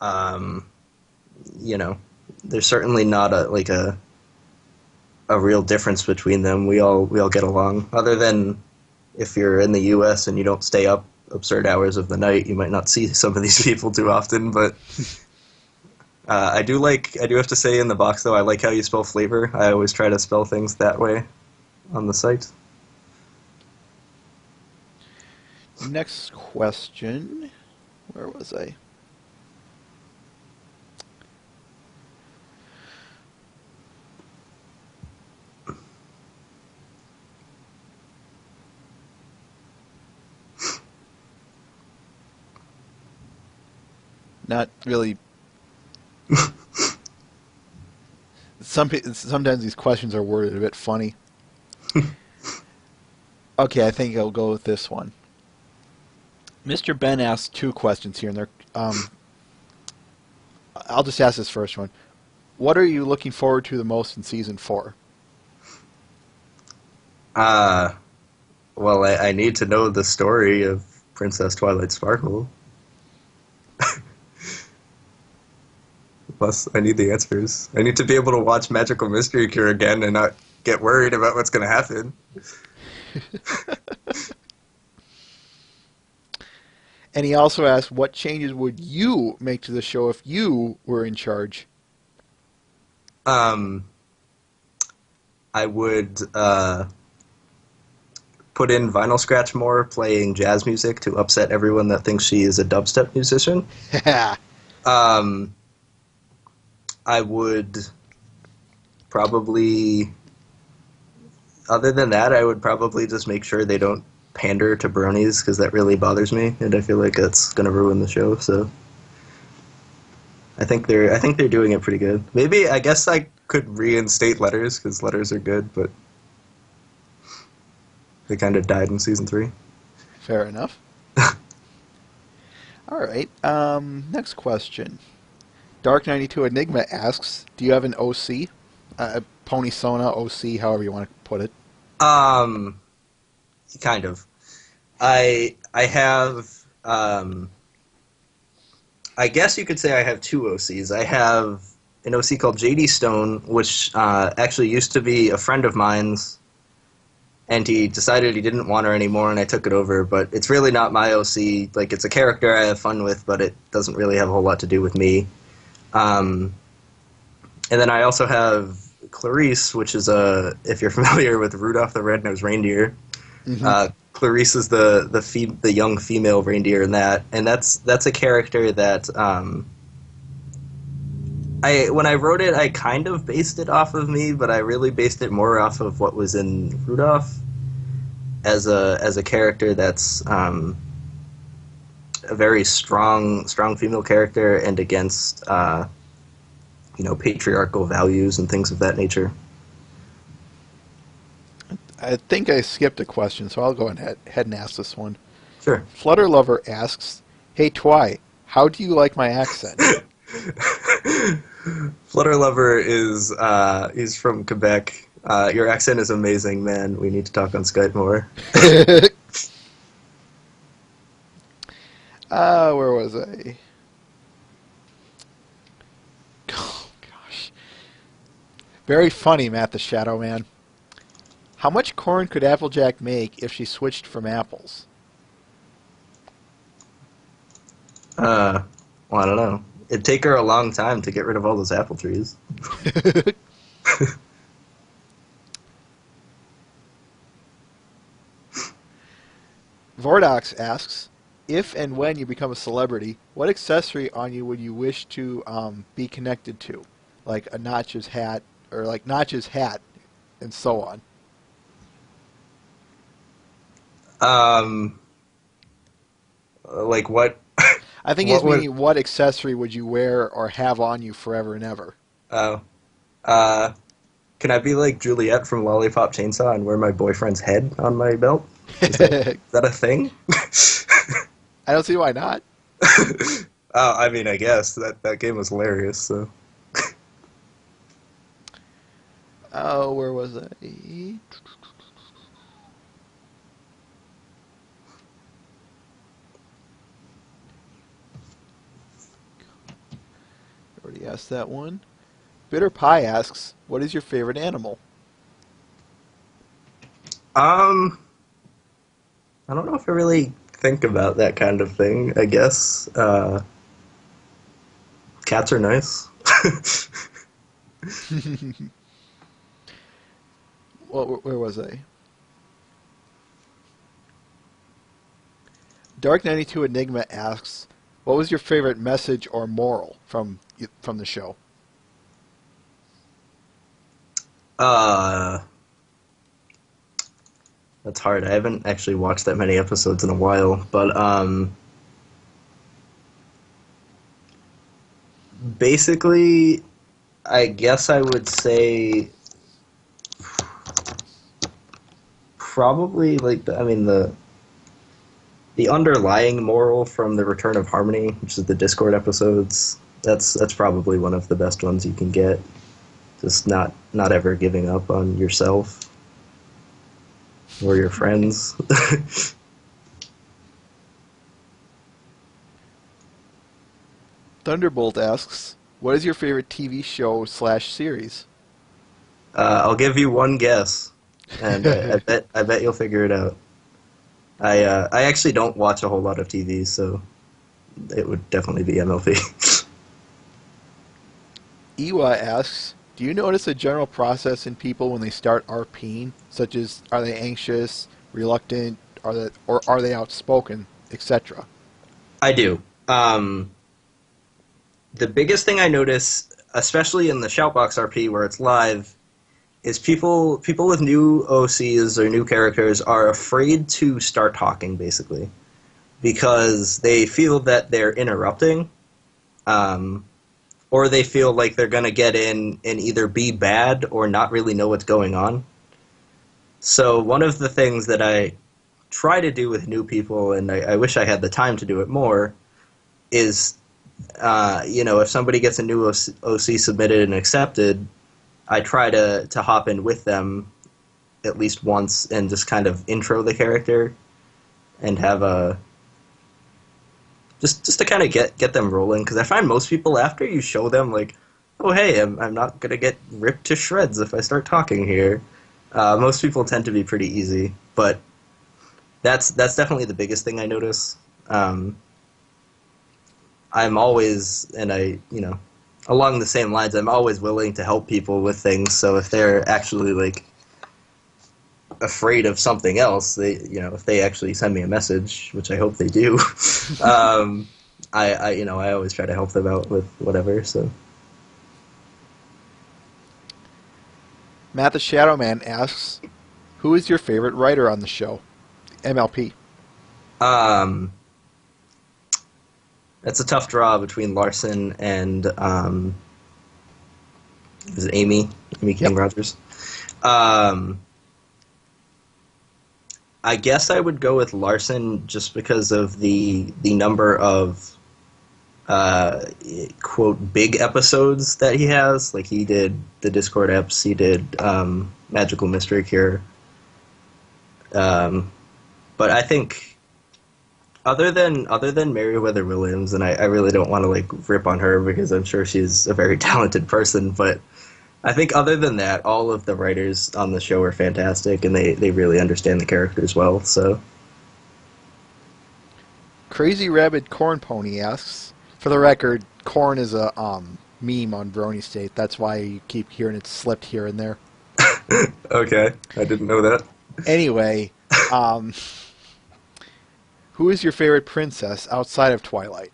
Speaker 2: um, you know, there's certainly not a real difference between them. We all get along. Other than if you're in the U.S. and you don't stay up absurd hours of the night, you might not see some of these people too often. But I do have to say in the box though, I like how you spell flavor. I always try to spell things that way on the site.
Speaker 1: Next question. Where was I? Not really. Sometimes these questions are worded a bit funny. Okay, I think I'll go with this one. Mr. Ben asked two questions here, and they're. I'll just ask this first one. What are you looking forward to the most in season 4?
Speaker 2: Well, I need to know the story of Princess Twilight Sparkle. Plus, I need the answers. I need to be able to watch Magical Mystery Cure again and not get worried about what's going to happen.
Speaker 1: And he also asked, what changes would you make to the show if you were in charge?
Speaker 2: I would put in Vinyl Scratch more playing jazz music to upset everyone that thinks she is a dubstep musician. I would probably, other than that, I would probably just make sure they don't pander to bronies, because that really bothers me, and I feel like that's going to ruin the show. So I think they're doing it pretty good. Maybe, I guess I could reinstate letters, because letters are good, but they kind of died in season 3.
Speaker 1: Fair enough. All right. Next question. Dark92 Enigma asks, do you have an OC? Pony Sona, OC, however you want to put it.
Speaker 2: Kind of. I have, I guess you could say I have two OCs. I have an OC called JD Stone, which actually used to be a friend of mine's, and he decided he didn't want her anymore, and I took it over, but it's really not my OC. Like, it's a character I have fun with, but it doesn't really have a whole lot to do with me. And then I also have Clarice, which is if you're familiar with Rudolph the Red-Nosed Reindeer, Clarice is the young female reindeer in that, and that's a character that when I wrote it, I kind of based it off of me, but I really based it more off of what was in Rudolph as a character that's a very strong female character and against patriarchal values and things of that nature.
Speaker 1: I think I skipped a question, so I'll go ahead and ask this one.
Speaker 2: Sure.
Speaker 1: Flutter Lover asks, hey Twy, how do you like my accent?
Speaker 2: Flutter Lover is he's from Quebec. Your accent is amazing, man. We need to talk on Skype more.
Speaker 1: Where was I? Oh, gosh. Very funny, Matt the Shadow Man. How much corn could Applejack make if she switched from apples?
Speaker 2: Well, I don't know. It'd take her a long time to get rid of all those apple trees.
Speaker 1: Vordox asks, if and when you become a celebrity, what accessory on you would you wish to be connected to? Like a Notch's hat, or like Notch's hat, and so on.
Speaker 2: Like what?
Speaker 1: I think
Speaker 2: What
Speaker 1: he's
Speaker 2: would?
Speaker 1: meaning what accessory would you wear or have on you forever and ever?
Speaker 2: Oh. Uh, can I be like Juliet from Lollipop Chainsaw and wear my boyfriend's head on my belt? Is that a thing?
Speaker 1: I don't see why not.
Speaker 2: I mean, I guess that game was hilarious. So.
Speaker 1: Oh, where was I? Already asked that one. Bitter Pie asks, what is your favorite animal?
Speaker 2: I don't know if I really think about that kind of thing. I guess cats are nice.
Speaker 1: Where was I? Dark92 Enigma asks, what was your favorite message or moral from the show?
Speaker 2: That's hard. I haven't actually watched that many episodes in a while, but basically, I guess I would say probably like the underlying moral from the Return of Harmony, which is the Discord episodes. That's probably one of the best ones you can get. Just not ever giving up on yourself or your friends.
Speaker 1: Thunderbolt asks, what is your favorite TV show / series?
Speaker 2: I'll give you one guess, and I bet you'll figure it out. I actually don't watch a whole lot of TV, so it would definitely be MLP.
Speaker 1: Iwa asks, do you notice a general process in people when they start RPing, such as are they anxious, reluctant, or are they outspoken, etc.?
Speaker 2: I do. The biggest thing I notice, especially in the Shoutbox RP where it's live, is people with new OCs or new characters are afraid to start talking, basically, because they feel that they're interrupting, or they feel like they're going to get in and either be bad or not really know what's going on. So one of the things that I try to do with new people, and I wish I had the time to do it more, is, if somebody gets a new OC submitted and accepted, I try to hop in with them at least once and just kind of intro the character and have a just to kind of get them rolling, because I find most people, after you show them like, oh hey, I'm not gonna get ripped to shreds if I start talking here. Most people tend to be pretty easy, but that's definitely the biggest thing I notice. I'm always, along the same lines, I'm always willing to help people with things. So if they're actually like afraid of something else, if they actually send me a message, which I hope they do, I always try to help them out with whatever. So
Speaker 1: Matt the Shadow Man asks, who is your favorite writer on the show? MLP.
Speaker 2: That's a tough draw between Larson and is it Amy King Rogers. I guess I would go with Larson just because of the number of quote big episodes that he has. Like, he did the Discord eps, he did Magical Mystery Cure. But I think other than Meriwether Williams, and I really don't want to like rip on her because I'm sure she's a very talented person, but I think other than that, all of the writers on the show are fantastic, and they really understand the characters well. So,
Speaker 1: Crazy Rabid Corn Pony asks, for the record, corn is a meme on Brony State. That's why you keep hearing it slipped here and there.
Speaker 2: okay, I didn't know that.
Speaker 1: Anyway, who is your favorite princess outside of Twilight?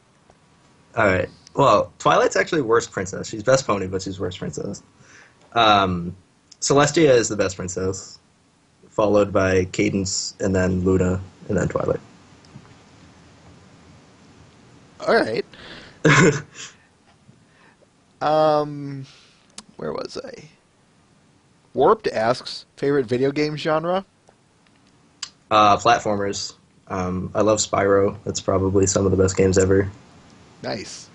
Speaker 2: All right. Well, Twilight's actually worst princess. She's best pony, but she's worst princess. Celestia is the best princess, followed by Cadence, and then Luna, and then Twilight.
Speaker 1: All right. Where was I? Warped asks, favorite video game genre?
Speaker 2: Platformers. I love Spyro. That's probably some of the best games ever.
Speaker 1: Nice.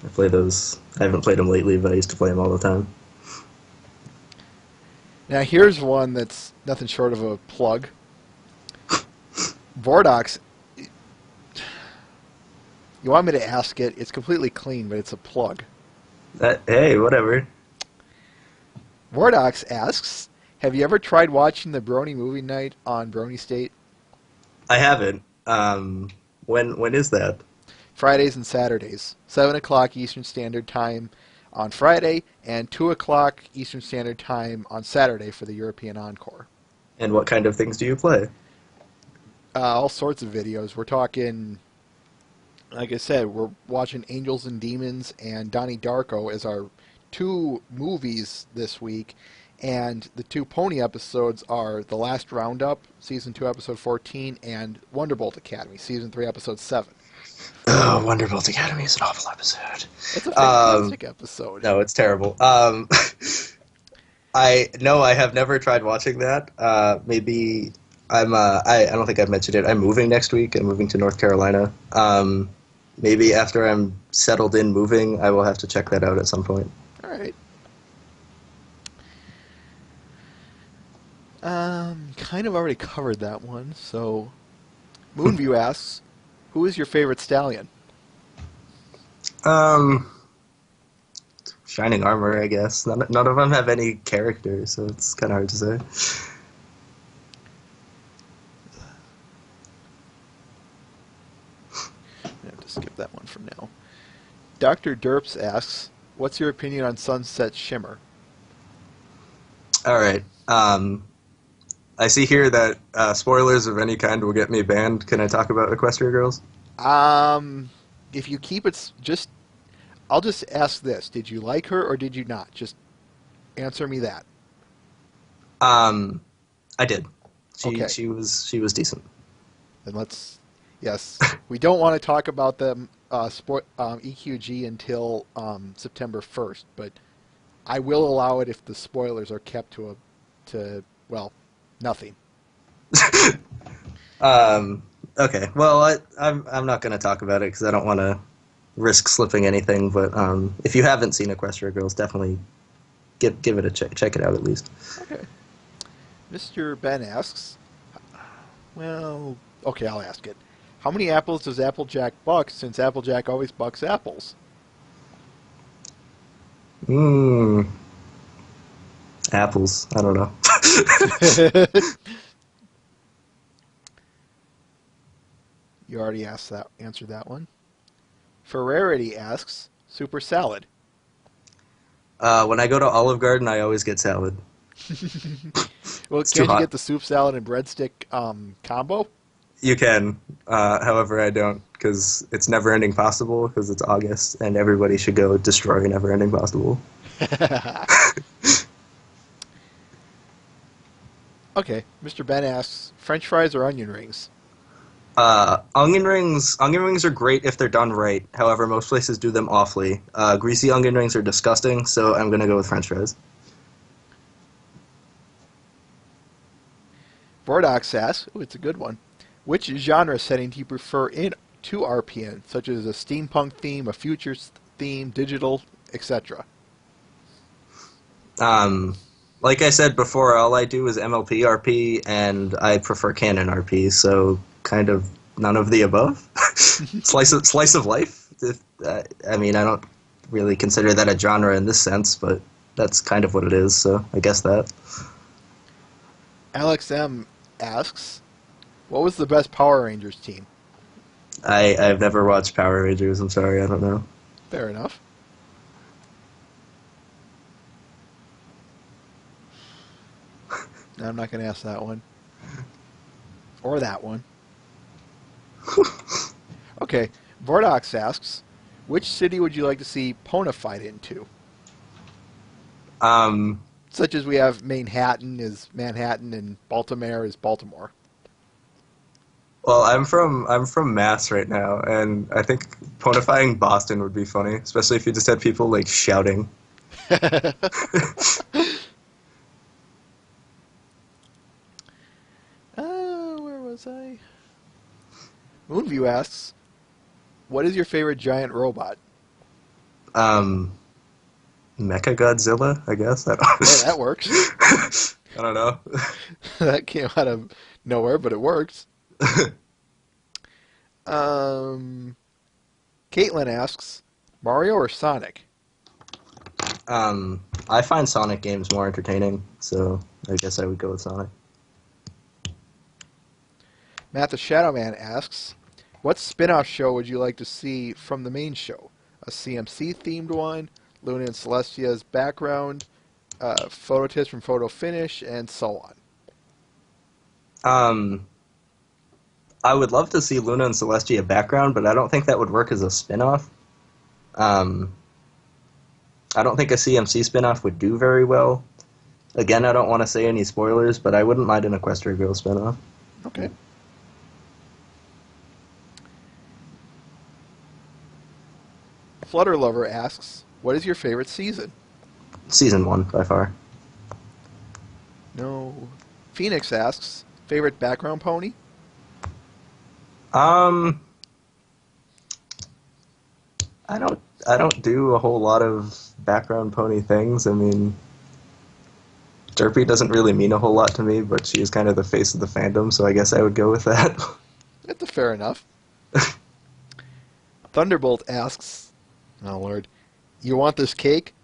Speaker 2: I play those. I haven't played them lately, but I used to play them all the time.
Speaker 1: Now here's one that's nothing short of a plug. Vordox, you want me to ask it? It's completely clean, but it's a plug.
Speaker 2: Hey, whatever.
Speaker 1: Vordox asks, have you ever tried watching the Brony movie night on Brony State?
Speaker 2: I haven't. When is that?
Speaker 1: Fridays and Saturdays, 7 o'clock Eastern Standard Time on Friday, and 2 o'clock Eastern Standard Time on Saturday for the European Encore.
Speaker 2: And what kind of things do you play?
Speaker 1: All sorts of videos. We're talking, like I said, we're watching Angels and Demons and Donnie Darko as our 2 movies this week, and the 2 pony episodes are The Last Roundup, Season 2, Episode 14, and Wonderbolt Academy, Season 3, Episode 7.
Speaker 2: Oh, Wonderbolt Academy is an awful episode.
Speaker 1: It's a fantastic episode.
Speaker 2: No, it's terrible. I have never tried watching that. Maybe I don't think I've mentioned it. I'm moving next week. I'm moving to North Carolina. Maybe after I'm settled in moving, I will have to check that out at some point.
Speaker 1: All right. Kind of already covered that one. So, Moonview asks, who is your favorite stallion?
Speaker 2: Shining Armor, I guess. None of them have any characters, so it's kind of hard to say.
Speaker 1: I have to skip that one for now. Dr. Derps asks, what's your opinion on Sunset Shimmer?
Speaker 2: All right. I see here that spoilers of any kind will get me banned. Can I talk about Equestria Girls?
Speaker 1: If you keep it I'll just ask this. Did you like her or did you not? Just answer me that.
Speaker 2: I did.
Speaker 1: Okay.
Speaker 2: She was decent.
Speaker 1: Then yes. We don't want to talk about the EQG until September 1st, but I will allow it if the spoilers are kept to nothing.
Speaker 2: Okay. Well, I'm not going to talk about it because I don't want to risk slipping anything. But if you haven't seen Equestria Girls, definitely give it a check. Check it out at least.
Speaker 1: Okay. Mr. Ben asks, well, okay, I'll ask it. How many apples does Applejack buck since Applejack always bucks apples?
Speaker 2: Apples. I don't know.
Speaker 1: You already answered that one. Ferrarity asks, super salad.
Speaker 2: When I go to Olive Garden, I always get salad.
Speaker 1: Well,
Speaker 2: It's too
Speaker 1: can't you
Speaker 2: hot.
Speaker 1: get the soup salad and breadstick combo?
Speaker 2: You can. However, I don't because it's Never Ending Possible because it's August and everybody should go destroy Never Ending Possible.
Speaker 1: Okay, Mr. Ben asks, French fries or onion rings?
Speaker 2: Onion rings are great if they're done right. However, most places do them awfully. Greasy onion rings are disgusting, so I'm gonna go with French fries.
Speaker 1: Vordox asks, ooh, it's a good one. Which genre setting do you prefer to RPN, such as a steampunk theme, a future theme, digital, etc.?
Speaker 2: Like I said before, all I do is MLP RP, and I prefer canon RP, so kind of none of the above. Slice of life. I mean, I don't really consider that a genre in this sense, but that's kind of what it is, so I guess that.
Speaker 1: Alex M. asks, what was the best Power Rangers team?
Speaker 2: I've never watched Power Rangers, I'm sorry, I don't know.
Speaker 1: Fair enough. I'm not going to ask that one. Or that one. Okay, Vordox asks, which city would you like to see Pona fight into? Such as we have Manhattan is Manhattan and Baltimore is Baltimore.
Speaker 2: Well, I'm from Mass right now, and I think ponifying Boston would be funny, especially if you just had people like shouting.
Speaker 1: Where was I? Moonview asks, what is your favorite giant robot?
Speaker 2: Um, Mecha Godzilla, I guess. I
Speaker 1: Hey, that
Speaker 2: don't,
Speaker 1: works.
Speaker 2: I don't know.
Speaker 1: That came out of nowhere, but it works. Um, Caitlin asks, Mario or Sonic?
Speaker 2: I find Sonic games more entertaining, so I guess I would go with Sonic.
Speaker 1: Matt the Shadow Man asks, what spin-off show would you like to see from the main show? A CMC-themed one, Luna and Celestia's background, photo tips from Photo Finish, and so on.
Speaker 2: Um, I would love to see Luna and Celestia background, but I don't think that would work as a spin-off. Um, I don't think a CMC spin-off would do very well. Again, I don't want to say any spoilers, but I wouldn't mind an Equestria Girl spin-off.
Speaker 1: Okay. Flutter Lover asks, what is your favorite season?
Speaker 2: Season 1, by far.
Speaker 1: No. Phoenix asks, favorite background pony?
Speaker 2: Um, I don't do a whole lot of background pony things. I mean, Derpy doesn't really mean a whole lot to me, but she is kind of the face of the fandom, so I guess I would go with that.
Speaker 1: That's fair enough. Thunderbolt asks, oh Lord, you want this cake?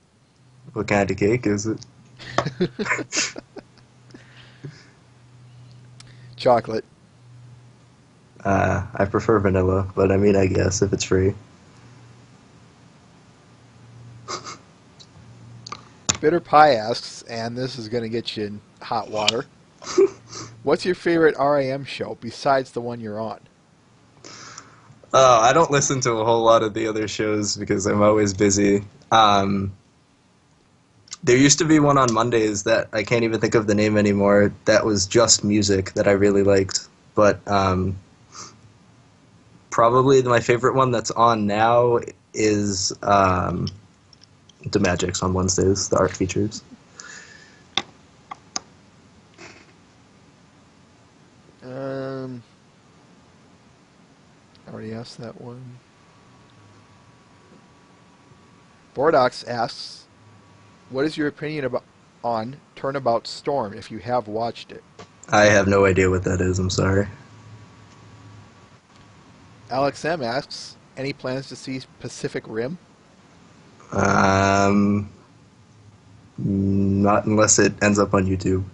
Speaker 2: What kind of cake is it?
Speaker 1: Chocolate.
Speaker 2: I prefer vanilla, but I mean, I guess if it's free.
Speaker 1: Bitter Pie asks, and this is going to get you in hot water. What's your favorite RIM show besides the one you're on?
Speaker 2: Oh, I don't listen to a whole lot of the other shows because I'm always busy. There used to be one on Mondays that I can't even think of the name anymore. That was just music that I really liked. But probably my favorite one that's on now is The Magics on Wednesdays, the art features.
Speaker 1: I already asked that one. Bordox asks, what is your opinion on Turnabout Storm if you have watched it?
Speaker 2: I have no idea what that is, I'm sorry.
Speaker 1: Alex M asks, any plans to see Pacific Rim?
Speaker 2: Not unless it ends up on YouTube.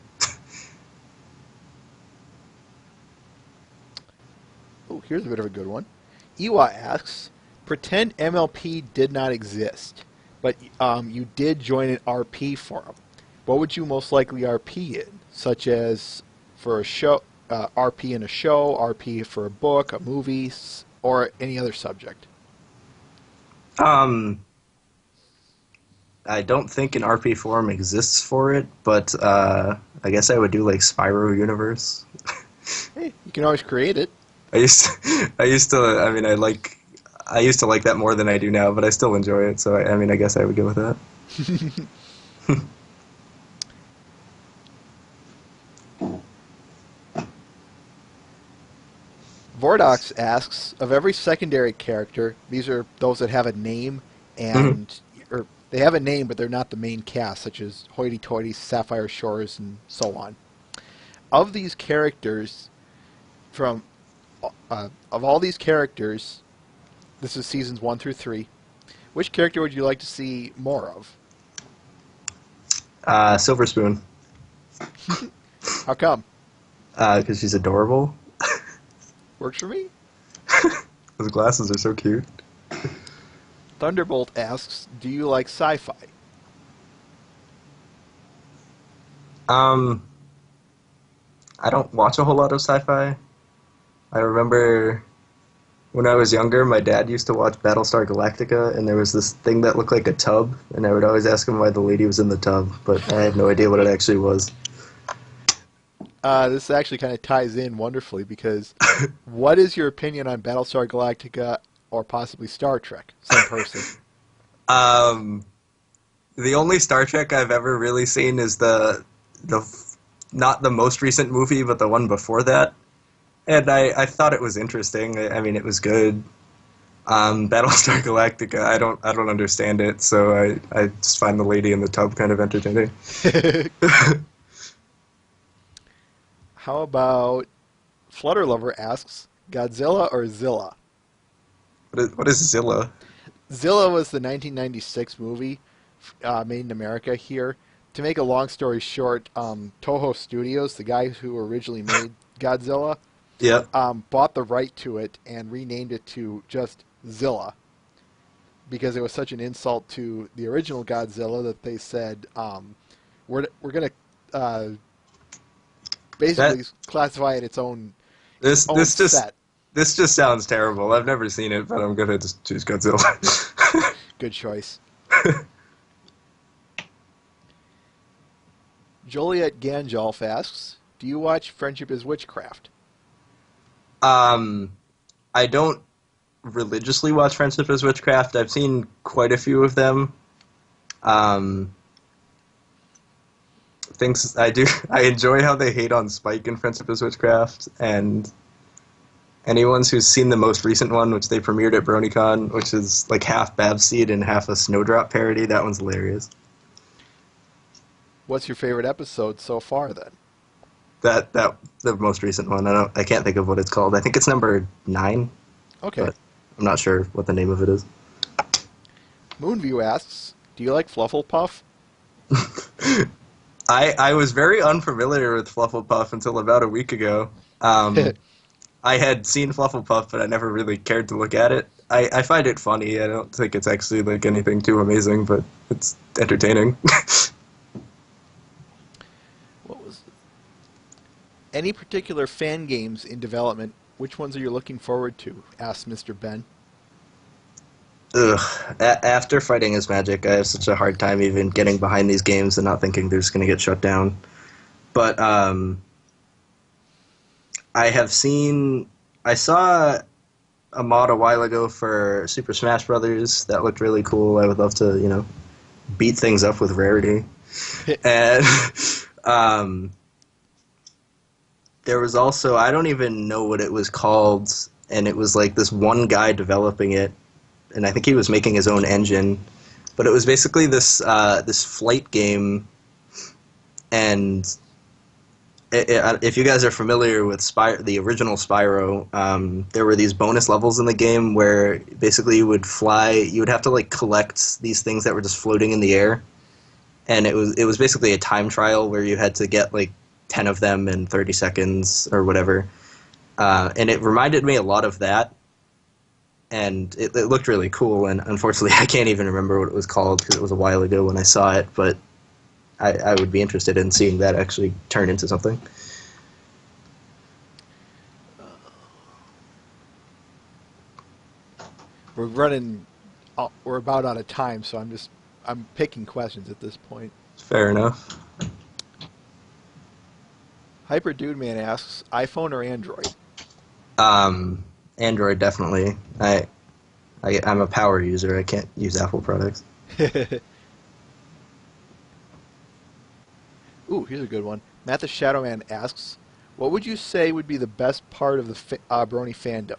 Speaker 1: Oh, here's a bit of a good one. Iwa asks, pretend MLP did not exist, but you did join an RP forum. What would you most likely RP in? Such as for a show, RP in a show, RP for a book, a movie, or any other subject?
Speaker 2: I don't think an RP forum exists for it, but I guess I would do like Spyro Universe.
Speaker 1: Hey, you can always create it.
Speaker 2: I used to. I mean, I used to like that more than I do now, but I still enjoy it. So I mean, I guess I would go with that.
Speaker 1: Vordox asks, of every secondary character, these are those that have a name and or they have a name but they're not the main cast, such as Hoity Toity, Sapphire Shores, and so on. Of these characters, of all these characters, this is seasons 1 through 3. Which character would you like to see more of?
Speaker 2: Silver Spoon,
Speaker 1: How come?
Speaker 2: because she's adorable.
Speaker 1: Works for me.
Speaker 2: Those glasses are so cute.
Speaker 1: Thunderbolt asks, do you like sci-fi?
Speaker 2: I don't watch a whole lot of sci-fi. I remember when I was younger, my dad used to watch Battlestar Galactica, and there was this thing that looked like a tub, and I would always ask him why the lady was in the tub, but I had no idea what it actually was.
Speaker 1: This actually kind of ties in wonderfully because what is your opinion on Battlestar Galactica or possibly Star Trek? Same person.
Speaker 2: The only Star Trek I've ever really seen is the not the most recent movie, but the one before that. And I thought it was interesting. I mean, it was good. Battlestar Galactica, I don't understand it, so I just find the lady in the tub kind of entertaining.
Speaker 1: How about Flutter Lover asks, Godzilla or Zilla?
Speaker 2: What is Zilla?
Speaker 1: Zilla was the 1996 movie made in America here. To make a long story short, Toho Studios, the guys who originally made Godzilla,
Speaker 2: Yep.
Speaker 1: bought the right to it and renamed it to just Zilla because it was such an insult to the original Godzilla that they said we're going to basically classify it its own
Speaker 2: This just
Speaker 1: set.
Speaker 2: this just sounds terrible. I've never seen it, but I'm gonna just choose Godzilla.
Speaker 1: Good choice. Joliet Ganjolf asks, do you watch Friendship is Witchcraft?
Speaker 2: I don't religiously watch Friendship is Witchcraft. I've seen quite a few of them. Things I do. I enjoy how they hate on Spike in Friendship is Witchcraft, and anyone who's seen the most recent one, which they premiered at BronyCon, which is like half Babseed and half a Snowdrop parody, that one's hilarious.
Speaker 1: What's your favorite episode so far, then?
Speaker 2: That the most recent one. I can't think of what it's called. I think it's number 9.
Speaker 1: Okay.
Speaker 2: But I'm not sure what the name of it is.
Speaker 1: Moonview asks, do you like Flufflepuff?
Speaker 2: I was very unfamiliar with Flufflepuff until about a week ago. I had seen Flufflepuff, but I never really cared to look at it. I find it funny. I don't think it's actually like anything too amazing, but it's entertaining.
Speaker 1: What was any particular fan games in development? Which ones are you looking forward to? Asked Mr. Ben.
Speaker 2: Ugh. After Fighting is Magic, I have such a hard time even getting behind these games and not thinking they're just going to get shut down. But I saw a mod a while ago for Super Smash Brothers that looked really cool. I would love to, beat things up with Rarity. And there was also, I don't even know what it was called, and it was like this one guy developing it, and I think he was making his own engine, but it was basically this flight game, and if you guys are familiar with the original Spyro, there were these bonus levels in the game where basically you would fly, you would have to like collect these things that were just floating in the air, and it was basically a time trial where you had to get like 10 of them in 30 seconds or whatever, and it reminded me a lot of that. And it looked really cool, and unfortunately I can't even remember what it was called because it was a while ago when I saw it, but I would be interested in seeing that actually turn into something.
Speaker 1: We're about out of time, so I'm picking questions at this point.
Speaker 2: Fair enough.
Speaker 1: Hyper Dude Man asks, iPhone or Android?
Speaker 2: Android, definitely. I'm a power user. I can't use Apple products.
Speaker 1: Ooh, here's a good one. Matt the Shadowman asks, what would you say would be the best part of the Brony fandom?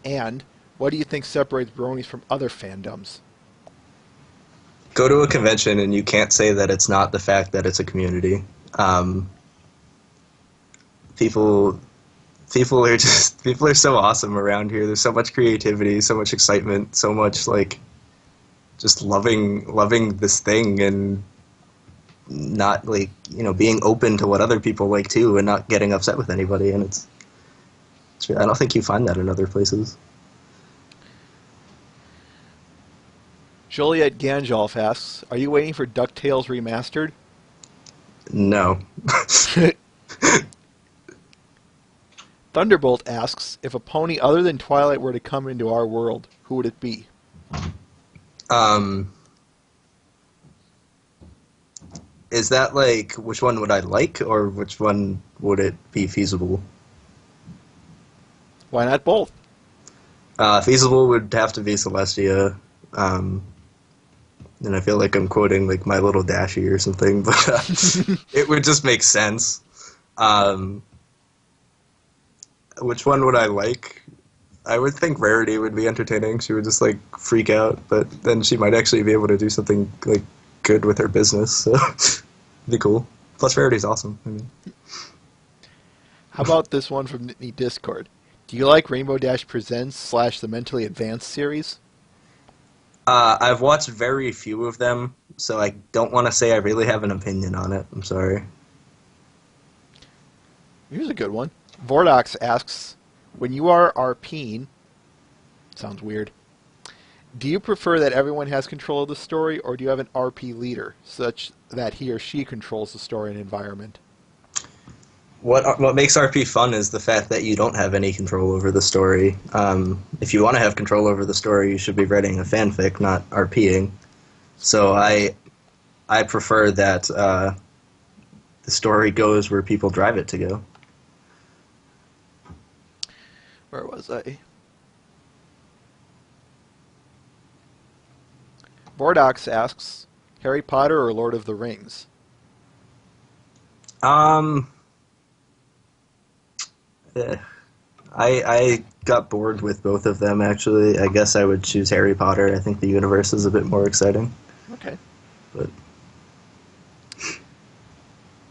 Speaker 1: And what do you think separates Bronies from other fandoms?
Speaker 2: Go to a convention and you can't say that it's not the fact that it's a community. People are so awesome around here. There's so much creativity, so much excitement, so much like just loving this thing and not like, being open to what other people like too and not getting upset with anybody. And it's I don't think you find that in other places.
Speaker 1: Joliet Ganjolf asks, are you waiting for DuckTales Remastered?
Speaker 2: No.
Speaker 1: Thunderbolt asks, if a pony other than Twilight were to come into our world, who would it be?
Speaker 2: Is that like which one would I like, or which one would it be feasible?
Speaker 1: Why not both?
Speaker 2: Feasible would have to be Celestia. And I feel like I'm quoting like My Little Dashie or something, but it would just make sense. Which one would I like? I would think Rarity would be entertaining. She would just like freak out, but then she might actually be able to do something like good with her business. So it'd be cool. Plus, Rarity's awesome. I mean,
Speaker 1: How about this one from the Discord? Do you like Rainbow Dash Presents / the Mentally Advanced series?
Speaker 2: I've watched very few of them, so I don't want to say I really have an opinion on it. I'm sorry.
Speaker 1: Here's a good one. Vordox asks, when you are RPing, sounds weird, do you prefer that everyone has control of the story, or do you have an RP leader, such that he or she controls the story and environment?
Speaker 2: What makes RP fun is the fact that you don't have any control over the story. If you want to have control over the story, you should be writing a fanfic, not RPing. So I prefer that the story goes where people drive it to go.
Speaker 1: Where was I? Vordox asks, Harry Potter or Lord of the Rings?
Speaker 2: I got bored with both of them, actually. I guess I would choose Harry Potter. I think the universe is a bit more exciting.
Speaker 1: Okay.
Speaker 2: But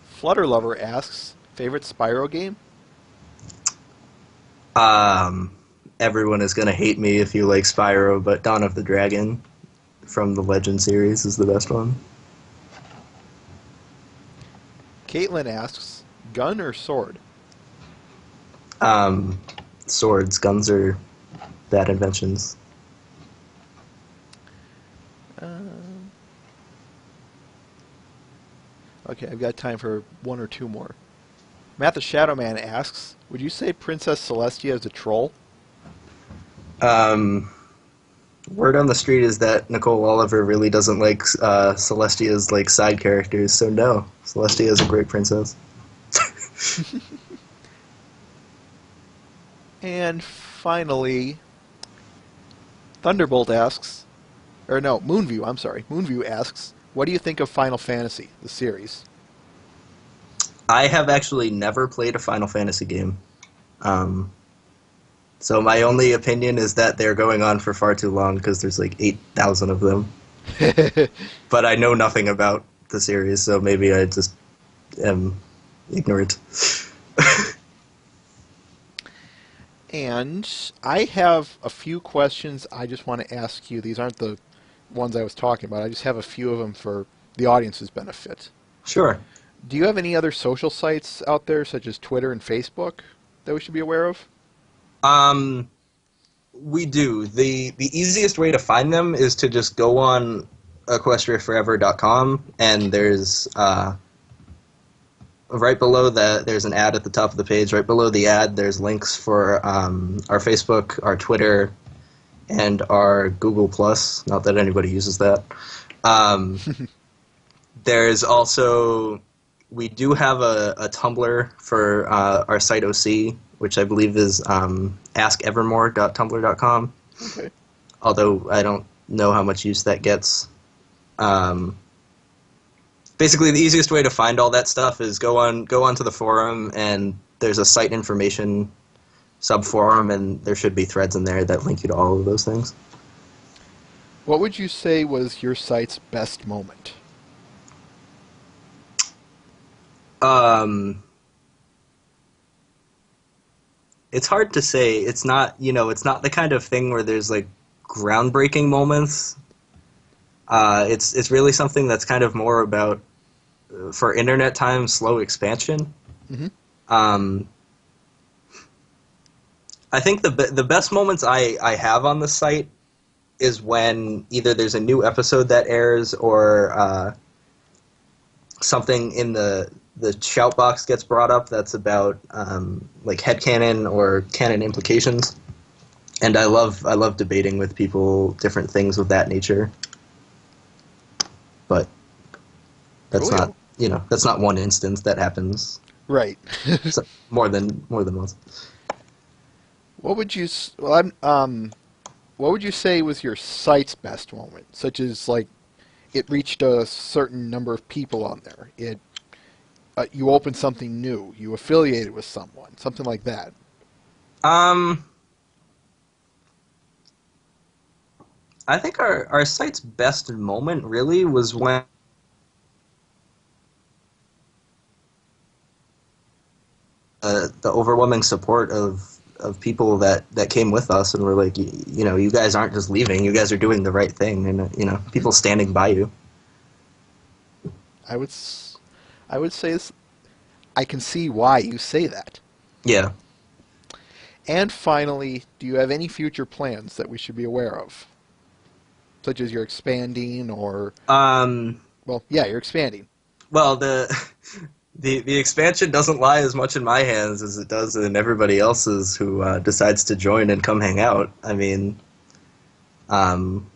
Speaker 1: Flutter Lover asks, favorite Spyro game?
Speaker 2: everyone is going to hate me if you like Spyro, but Dawn of the Dragon from the Legend series is the best one.
Speaker 1: Caitlin asks, gun or sword?
Speaker 2: Swords. Guns are bad inventions.
Speaker 1: Okay, I've got time for one or two more. Matt the Shadow Man asks, would you say Princess Celestia is a troll?
Speaker 2: Word on the street is that Nicole Oliver really doesn't like Celestia's like side characters, so no, Celestia is a great princess.
Speaker 1: And finally, Thunderbolt asks, or no, Moonview, I'm sorry. Moonview asks, what do you think of Final Fantasy, the series?
Speaker 2: I have actually never played a Final Fantasy game. So my only opinion is that they're going on for far too long because there's like 8,000 of them. But I know nothing about the series, so maybe I just am ignorant.
Speaker 1: And I have a few questions I just want to ask you. These aren't the ones I was talking about. I just have a few of them for the audience's benefit.
Speaker 2: Sure.
Speaker 1: Do you have any other social sites out there, such as Twitter and Facebook, that we should be aware of?
Speaker 2: We do. The easiest way to find them is to just go on EquestriaForever.com, and there's right below that, there's an ad at the top of the page. Right below the ad, there's links for our Facebook, our Twitter, and our Google+. Not that anybody uses that. There's also... We do have a Tumblr for our site OC, which I believe is askevermore.tumblr.com.
Speaker 1: Okay.
Speaker 2: Although I don't know how much use that gets. Basically, the easiest way to find all that stuff is go onto the forum, and there's a site information sub-forum, and there should be threads in there that link you to all of those things.
Speaker 1: What would you say was your site's best moment?
Speaker 2: It's hard to say. It's not, it's not the kind of thing where there's like groundbreaking moments. It's really something that's kind of more about, for internet time, slow expansion.
Speaker 1: Mm-hmm.
Speaker 2: I think the best moments I have on the site is when either there's a new episode that airs or something in the shout box gets brought up that's about like headcanon or canon implications, and I love debating with people different things of that nature. But that's
Speaker 1: Coolio.
Speaker 2: not that's not one instance. That happens
Speaker 1: Right.
Speaker 2: more than once.
Speaker 1: What would you what would you say was your site's best moment? Such as like it reached a certain number of people on there. You opened something new. You affiliated with someone. Something like that.
Speaker 2: Um, I think our site's best moment really was when the overwhelming support of people that came with us and were like, you guys aren't just leaving, you guys are doing the right thing, and people standing by you.
Speaker 1: I would I would say I can see why you say that.
Speaker 2: Yeah.
Speaker 1: And finally, do you have any future plans that we should be aware of? Such as you're expanding or
Speaker 2: Um.
Speaker 1: well, yeah, you're expanding.
Speaker 2: Well, the expansion doesn't lie as much in my hands as it does in everybody else's who decides to join and come hang out. I mean, um,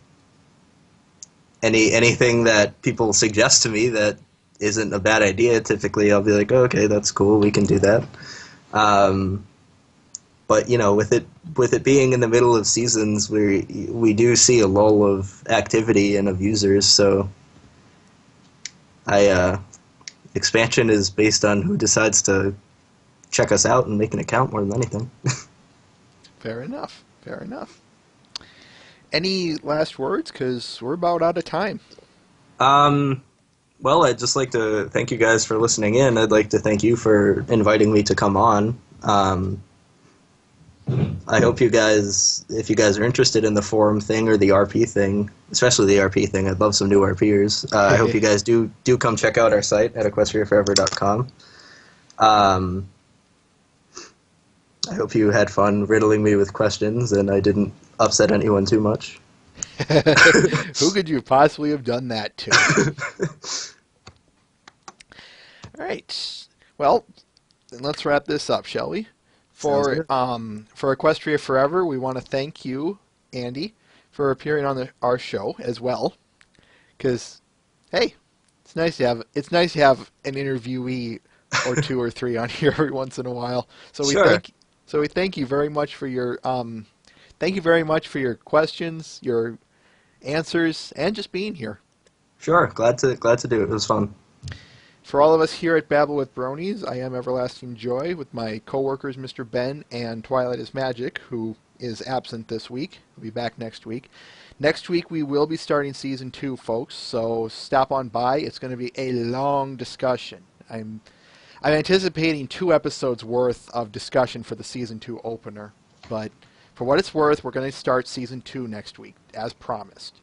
Speaker 2: anything that people suggest to me that isn't a bad idea, typically I'll be like, oh, okay, that's cool, we can do that. Um, but with it being in the middle of seasons, we do see a lull of activity and of users. So expansion is based on who decides to check us out and make an account more than anything.
Speaker 1: Fair enough. Fair enough. Any last words? Because we're about out of time.
Speaker 2: Well, I'd just like to thank you guys for listening in. I'd like to thank you for inviting me to come on. I hope you guys, if you guys are interested in the forum thing or the RP thing, especially the RP thing, I'd love some new RPers. I hope you guys do come check out our site at equestriaforever.com. I hope you had fun riddling me with questions and I didn't upset anyone too much.
Speaker 1: Who could you possibly have done that to? All right. Well, then let's wrap this up, shall we? For Equestria Forever, we want to thank you, Andy, for appearing on our show as well. Because, hey, it's nice to have an interviewee or two or three on here every once in a while. So we thank you very much for your questions, your answers, and just being here.
Speaker 2: Sure, glad to do it. It was fun.
Speaker 1: For all of us here at Babble with Bronies, I am Everlasting Joy with my co-workers Mr. Ben and Twilight is Magic, who is absent this week. He'll be back next week. Next week we will be starting Season 2, folks, so stop on by. It's going to be a long discussion. I'm anticipating 2 episodes worth of discussion for the Season 2 opener, but for what it's worth, we're going to start Season 2 next week, as promised.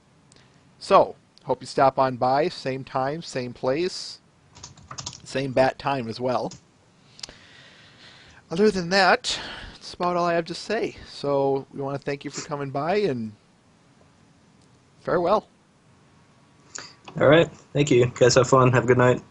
Speaker 1: So, hope you stop on by, same time, same place, same bat time as well. Other than that, that's about all I have to say. So, we want to thank you for coming by, and farewell.
Speaker 2: All right, thank you. You guys have fun. Have a good night.